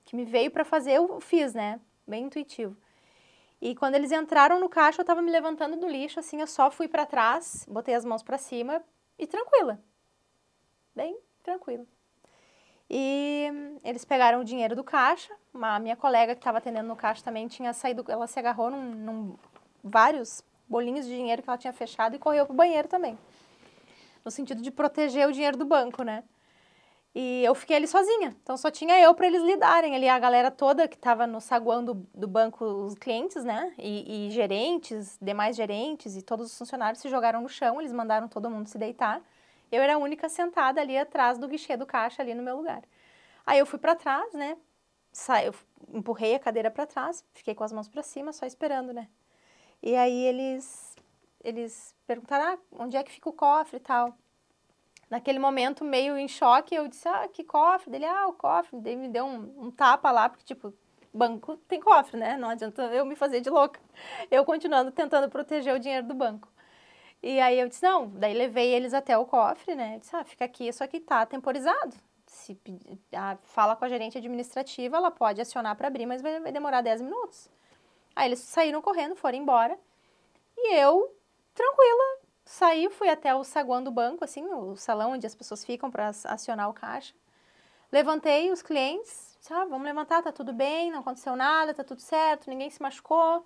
que me veio para fazer, eu fiz, né, bem intuitivo. E quando eles entraram no caixa, eu estava me levantando do lixo, assim, eu só fui para trás, botei as mãos para cima e tranquila, bem tranquila. E eles pegaram o dinheiro do caixa, a minha colega que estava atendendo no caixa também tinha saído, ela se agarrou vários bolinhos de dinheiro que ela tinha fechado e correu pro banheiro também. no sentido de proteger o dinheiro do banco, né? E eu fiquei ali sozinha, então só tinha eu para eles lidarem ali, a galera toda que estava no saguão do banco, os clientes, né, e gerentes, demais gerentes e todos os funcionários se jogaram no chão, eles mandaram todo mundo se deitar, eu era a única sentada ali atrás do guichê do caixa, ali no meu lugar. Aí eu fui para trás, né, eu empurrei a cadeira para trás, fiquei com as mãos para cima, só esperando, né, e aí eles perguntaram, onde é que fica o cofre e tal. Naquele momento, meio em choque, eu disse, que cofre? Dele, o cofre. Daí me deu um tapa lá, porque, tipo, banco tem cofre, né? Não adianta eu me fazer de louca. Eu continuando tentando proteger o dinheiro do banco. E aí eu disse, não. Daí levei eles até o cofre, né? Eu disse, fica aqui, isso aqui tá temporizado. Se fala com a gerente administrativa, ela pode acionar para abrir, mas vai demorar 10 minutos. Aí eles saíram correndo, foram embora. E eu, tranquila, saí, fui até o saguão do banco, assim, o salão onde as pessoas ficam para acionar o caixa. Levantei os clientes, disse, vamos levantar, tá tudo bem, não aconteceu nada, tá tudo certo, ninguém se machucou.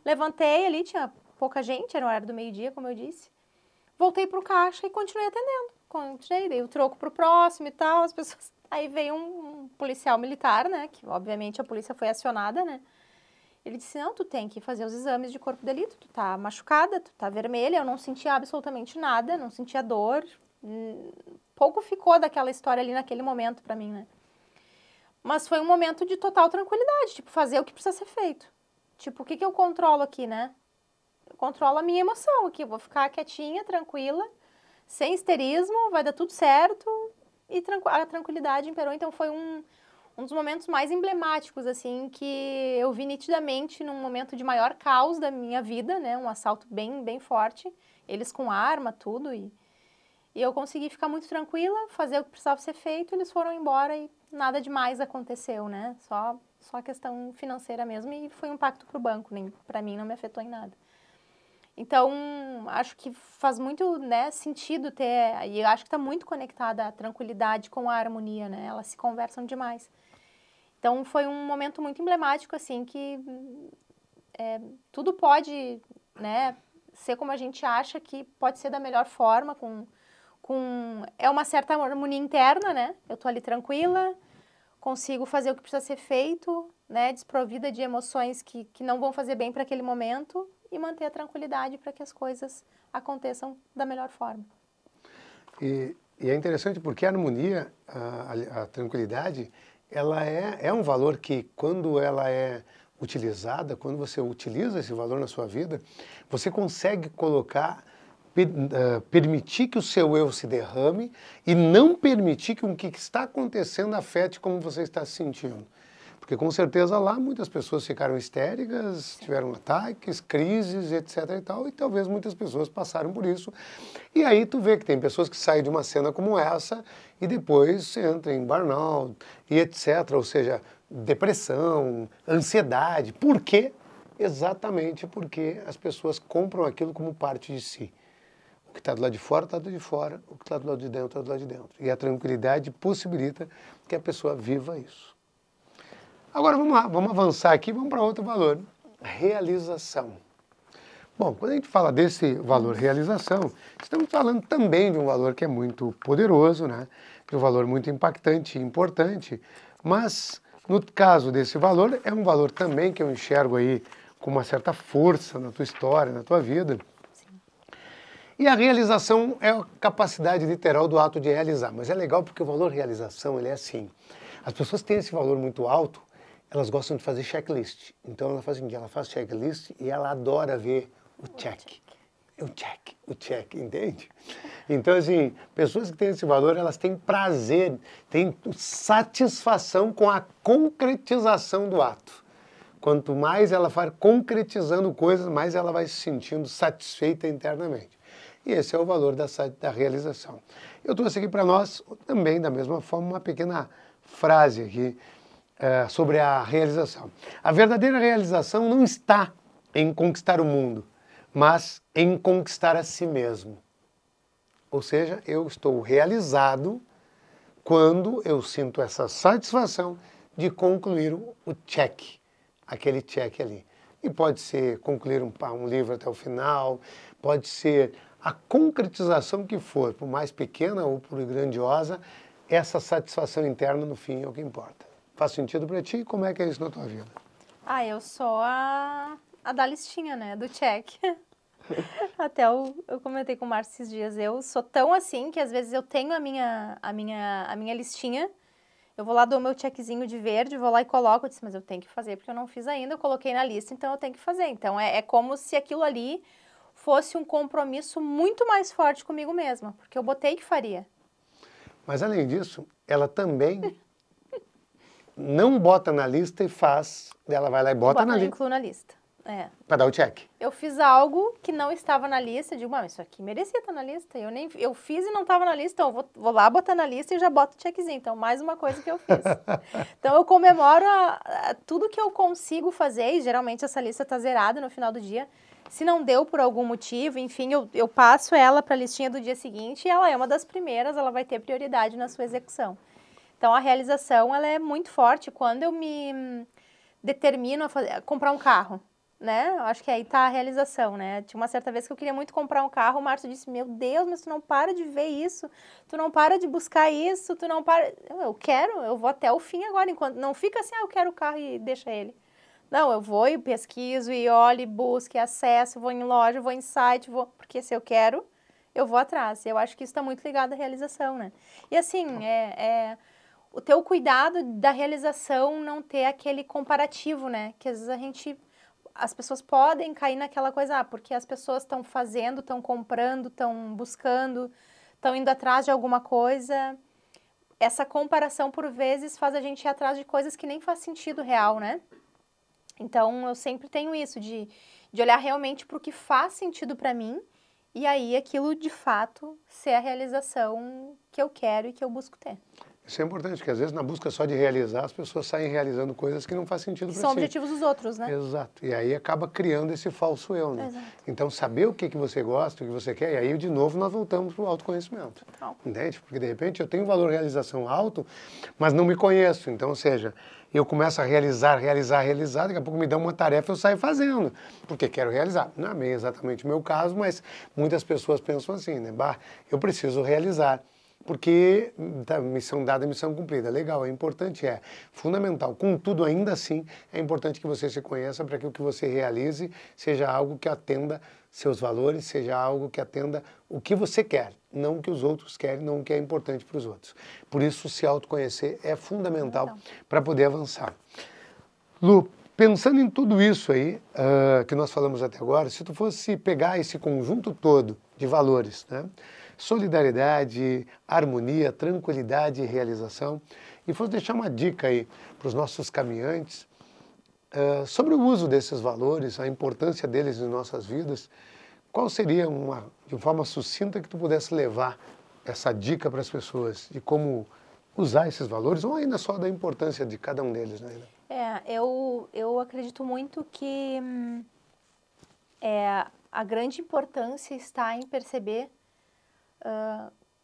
Levantei ali, tinha pouca gente, era o horário do meio-dia, como eu disse. Voltei pro caixa e continuei atendendo. Dei o troco pro próximo e tal, as pessoas... Aí veio um policial militar, né, que obviamente a polícia foi acionada, né. Ele disse, não, tu tem que fazer os exames de corpo de delito, tu tá machucada, tu tá vermelha, eu não sentia absolutamente nada, não sentia dor, pouco ficou daquela história ali naquele momento pra mim, né. Mas foi um momento de total tranquilidade, tipo, fazer o que precisa ser feito. Tipo, o que eu controlo aqui, né? Eu controlo a minha emoção aqui, eu vou ficar quietinha, tranquila, sem histerismo, vai dar tudo certo, e a tranquilidade imperou, então foi um dos momentos mais emblemáticos, assim, que eu vi nitidamente num momento de maior caos da minha vida, né, um assalto bem, bem forte, eles com arma, tudo, e eu consegui ficar muito tranquila, fazer o que precisava ser feito, eles foram embora e nada demais aconteceu, né, só a questão financeira mesmo, e foi um impacto para o banco, nem para mim não me afetou em nada. Então, acho que faz muito, né, sentido ter, e eu acho que está muito conectada a tranquilidade com a harmonia, né, elas se conversam demais. Então, foi um momento muito emblemático, assim, que tudo pode, né, ser como a gente acha que pode ser da melhor forma, é uma certa harmonia interna, né, eu tô ali tranquila, consigo fazer o que precisa ser feito, né, desprovida de emoções que não vão fazer bem para aquele momento e manter a tranquilidade para que as coisas aconteçam da melhor forma. E é interessante porque a harmonia, a tranquilidade, ela é um valor que, quando ela é utilizada, quando você utiliza esse valor na sua vida, você consegue colocar, permitir que o seu eu se derrame e não permitir que o que está acontecendo afete como você está se sentindo. Porque com certeza lá muitas pessoas ficaram histéricas, tiveram ataques, crises, etc. e tal, e talvez muitas pessoas passaram por isso. E aí tu vê que tem pessoas que saem de uma cena como essa e depois entram em burnout e etc. Ou seja, depressão, ansiedade. Por quê? Exatamente porque as pessoas compram aquilo como parte de si. O que está do lado de fora, está do lado de fora. O que está do lado de dentro, está do lado de dentro. E a tranquilidade possibilita que a pessoa viva isso. Agora vamos lá, vamos avançar aqui, vamos para outro valor, realização. Bom, quando a gente fala desse valor realização, estamos falando também de um valor que é muito poderoso, né? De um valor muito impactante e importante, mas no caso desse valor, é um valor também que eu enxergo aí com uma certa força na tua história, na tua vida. Sim. E a realização é a capacidade literal do ato de realizar, mas é legal porque o valor realização, ele é assim, as pessoas têm esse valor muito alto, elas gostam de fazer checklist. Então ela faz o seguinte, ela faz checklist e ela adora ver o check. O check, entende? Então, assim, pessoas que têm esse valor, elas têm prazer, têm satisfação com a concretização do ato. Quanto mais ela vai concretizando coisas, mais ela vai se sentindo satisfeita internamente. E esse é o valor da realização. Eu trouxe aqui para nós, também da mesma forma, uma pequena frase aqui, sobre a realização. A verdadeira realização não está em conquistar o mundo, mas em conquistar a si mesmo. Ou seja, eu estou realizado quando eu sinto essa satisfação de concluir o check, aquele check ali. E pode ser concluir um livro até o final, pode ser a concretização que for, por mais pequena ou por grandiosa, essa satisfação interna no fim é o que importa. Faz sentido para ti? Como é que é isso na tua vida? Eu sou a da listinha, né? Do check. Até eu comentei com o Márcio esses dias, eu sou tão assim que às vezes eu tenho a minha listinha, eu vou lá, dou meu checkzinho de verde, vou lá e coloco, eu disse, mas eu tenho que fazer porque eu não fiz ainda, eu coloquei na lista, então eu tenho que fazer. Então é como se aquilo ali fosse um compromisso muito mais forte comigo mesma, porque eu botei que faria. Mas além disso, ela também não bota na lista e faz, ela vai lá e bota na lista. Incluo na lista. Para dar o check. Eu fiz algo que não estava na lista, digo, isso aqui merecia estar na lista. Eu fiz e não estava na lista, então eu vou lá botar na lista e já boto o checkzinho. Então, mais uma coisa que eu fiz. Então, eu comemoro tudo que eu consigo fazer, e geralmente essa lista está zerada no final do dia. Se não deu por algum motivo, enfim, eu passo ela para a listinha do dia seguinte e ela é uma das primeiras, ela vai ter prioridade na sua execução. Então, a realização, ela é muito forte quando eu me determino a comprar um carro. Né? Eu acho que aí está a realização, né? Tinha uma certa vez que eu queria muito comprar um carro, o Márcio disse, meu Deus, mas tu não para de ver isso, tu não para de buscar isso, tu não para... Eu quero, eu vou até o fim agora, enquanto não fica assim, eu quero o carro e deixa ele. Não, eu vou e pesquiso e olho e busco e acesso, vou em loja, vou em site, porque se eu quero, eu vou atrás. Eu acho que isso está muito ligado à realização, né? E assim, o teu cuidado da realização não ter aquele comparativo, né? Que às vezes as pessoas podem cair naquela coisa, porque as pessoas estão fazendo, estão comprando, estão buscando, estão indo atrás de alguma coisa. Essa comparação, por vezes, faz a gente ir atrás de coisas que nem faz sentido real, né? Então, eu sempre tenho isso, de olhar realmente para o que faz sentido para mim, e aí aquilo, de fato, ser a realização que eu quero e que eu busco ter. Isso é importante, porque às vezes na busca só de realizar, as pessoas saem realizando coisas que não fazem sentido para si. São objetivos dos outros, né? Exato. E aí acaba criando esse falso eu, né? Exato. Então, saber o que você gosta, o que você quer, e aí de novo nós voltamos para o autoconhecimento. Total. Entende? Porque de repente eu tenho um valor de realização alto, mas não me conheço. Então, ou seja, eu começo a realizar, daqui a pouco me dão uma tarefa e eu saio fazendo, porque quero realizar. Não é bem exatamente o meu caso, mas muitas pessoas pensam assim, né? Eu preciso realizar. Porque missão dada, missão cumprida. Legal, é importante, é fundamental. Contudo, ainda assim, é importante que você se conheça para que o que você realize seja algo que atenda seus valores, seja algo que atenda o que você quer, não o que os outros querem, não o que é importante para os outros. Por isso, se autoconhecer é fundamental para poder avançar. Lu, pensando em tudo isso aí que nós falamos até agora, se tu fosse pegar esse conjunto todo de valores, né? Solidariedade, harmonia, tranquilidade e realização, e fosse deixar uma dica aí para os nossos caminhantes sobre o uso desses valores, a importância deles em nossas vidas, qual seria de forma sucinta que tu pudesse levar essa dica para as pessoas de como usar esses valores, ou ainda só da importância de cada um deles, né? Eu acredito muito que a grande importância está em perceber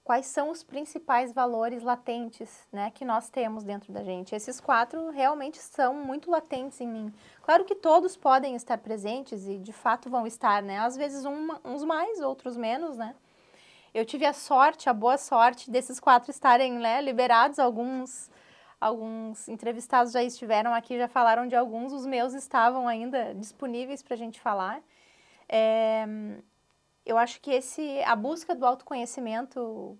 quais são os principais valores latentes, né, que nós temos dentro da gente. Esses 4 realmente são muito latentes em mim. Claro que todos podem estar presentes e de fato vão estar, né? Às vezes uns mais, outros menos, né? Eu tive a boa sorte desses 4 estarem, né, liberados. Alguns entrevistados já estiveram aqui, já falaram de alguns. Os meus estavam ainda disponíveis para a gente falar. Eu acho que a busca do autoconhecimento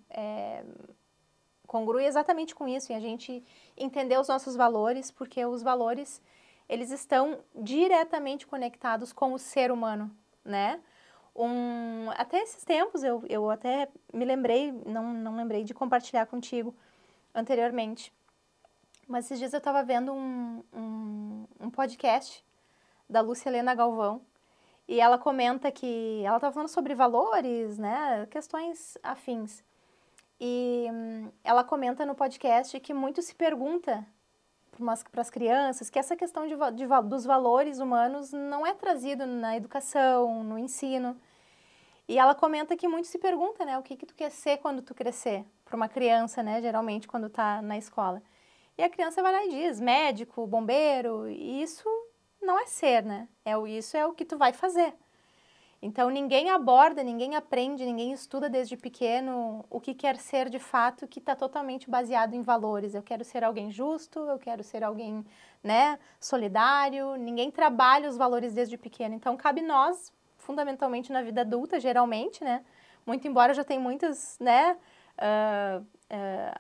congrui exatamente com isso, em a gente entender os nossos valores, porque os valores, eles estão diretamente conectados com o ser humano, né? Até esses tempos, eu até me lembrei, não lembrei de compartilhar contigo anteriormente, mas esses dias eu estava vendo um podcast da Lúcia Helena Galvão, e ela comenta que ela estava falando sobre valores, né, questões afins. E ela comenta no podcast que muito se pergunta para as crianças que essa questão dos valores humanos não é trazido na educação, no ensino. E ela comenta que muito se pergunta, né, o que tu quer ser quando tu crescer, para uma criança, né, geralmente quando está na escola. E a criança vai lá e diz, médico, bombeiro, e isso não é ser, né? Isso é o que tu vai fazer. Então, ninguém aborda, ninguém aprende, ninguém estuda desde pequeno o que quer ser de fato, que está totalmente baseado em valores. Eu quero ser alguém justo, eu quero ser alguém, né, solidário. Ninguém trabalha os valores desde pequeno. Então, cabe nós, fundamentalmente na vida adulta, geralmente, né, muito embora já tenha muitas, né,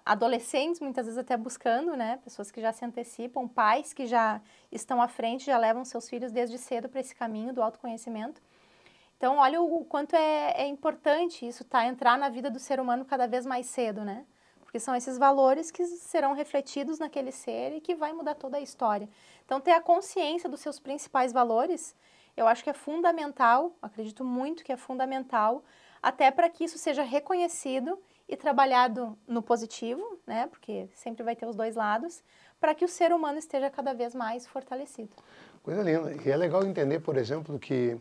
adolescentes, muitas vezes até buscando, né, pessoas que já se antecipam, pais que já estão à frente, já levam seus filhos desde cedo para esse caminho do autoconhecimento. Então, olha o quanto é importante isso, tá? Entrar na vida do ser humano cada vez mais cedo, né? Porque são esses valores que serão refletidos naquele ser e que vai mudar toda a história. Então, ter a consciência dos seus principais valores, eu acho que é fundamental, acredito muito que é fundamental, até para que isso seja reconhecido e trabalhado no positivo, né? Porque sempre vai ter os dois lados, para que o ser humano esteja cada vez mais fortalecido. Coisa linda. E é legal entender, por exemplo, que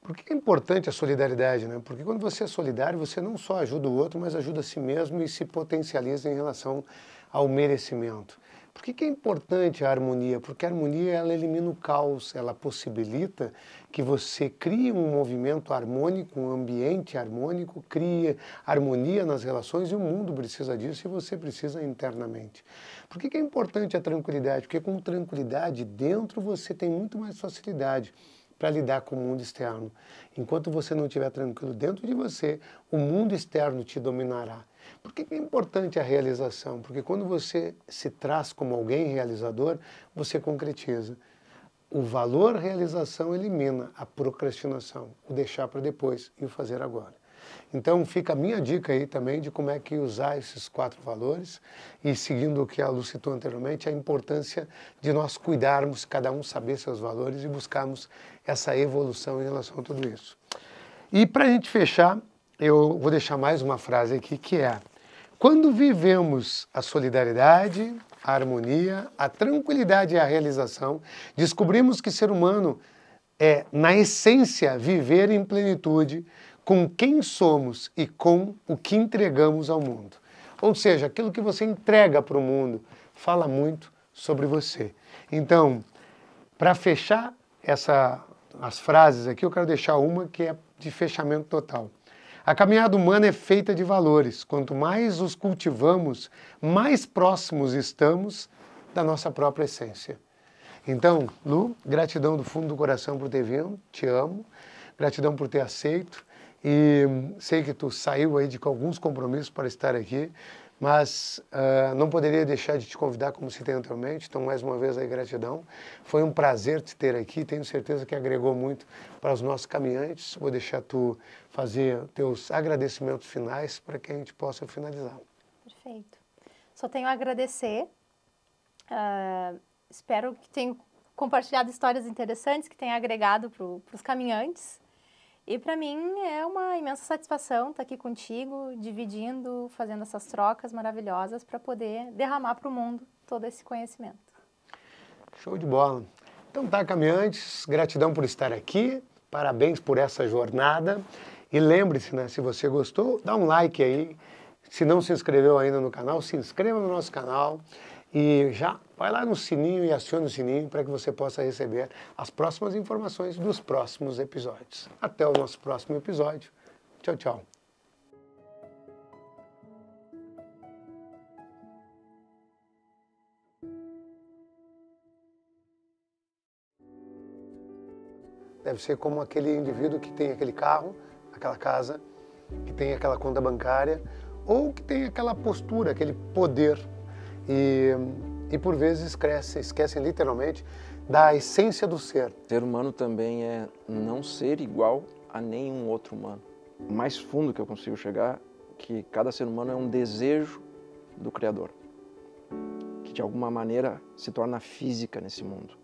por que é importante a solidariedade, né? Porque quando você é solidário, você não só ajuda o outro, mas ajuda a si mesmo e se potencializa em relação ao merecimento. Por que é importante a harmonia? Porque a harmonia, ela elimina o caos, ela possibilita que você crie um movimento harmônico, um ambiente harmônico, crie harmonia nas relações, e o mundo precisa disso e você precisa internamente. Por que é importante a tranquilidade? Porque com tranquilidade dentro você tem muito mais facilidade para lidar com o mundo externo. Enquanto você não estiver tranquilo dentro de você, o mundo externo te dominará. Por que é importante a realização? Porque quando você se traz como alguém realizador, você concretiza. O valor realização elimina a procrastinação, o deixar para depois e o fazer agora. Então fica a minha dica aí também de como é que usar esses 4 valores e, seguindo o que a Lu citou anteriormente, a importância de nós cuidarmos, cada um saber seus valores e buscarmos essa evolução em relação a tudo isso. E para a gente fechar, eu vou deixar mais uma frase aqui que é: quando vivemos a solidariedade, a harmonia, a tranquilidade e a realização, descobrimos que ser humano é, na essência, viver em plenitude com quem somos e com o que entregamos ao mundo. Ou seja, aquilo que você entrega para o mundo fala muito sobre você. Então, para fechar as frases aqui, eu quero deixar uma que é de fechamento total. A caminhada humana é feita de valores. Quanto mais os cultivamos, mais próximos estamos da nossa própria essência. Então, Lu, gratidão do fundo do coração por ter vindo, te amo, gratidão por ter aceito. E sei que tu saiu aí de alguns compromissos para estar aqui, mas não poderia deixar de te convidar como citei anteriormente, então mais uma vez aí gratidão. Foi um prazer te ter aqui, tenho certeza que agregou muito para os nossos caminhantes. Vou deixar tu fazer teus agradecimentos finais para que a gente possa finalizar. Perfeito. Só tenho a agradecer, espero que tenha compartilhado histórias interessantes, que tenha agregado para os caminhantes. E para mim é uma imensa satisfação estar aqui contigo, dividindo, fazendo essas trocas maravilhosas para poder derramar para o mundo todo esse conhecimento. Show de bola. Então tá, caminhantes, gratidão por estar aqui, parabéns por essa jornada. E lembre-se, né, se você gostou, dá um like aí. Se não se inscreveu ainda no canal, se inscreva no nosso canal. E já vai lá no sininho e acione o sininho para que você possa receber as próximas informações dos próximos episódios. Até o nosso próximo episódio. Tchau, tchau. Deve ser como aquele indivíduo que tem aquele carro, aquela casa, que tem aquela conta bancária, ou que tem aquela postura, aquele poder. E por vezes esquecem literalmente da essência do ser. Ser humano também é não ser igual a nenhum outro humano. O mais fundo que eu consigo chegar é que cada ser humano é um desejo do Criador, que de alguma maneira se torna física nesse mundo.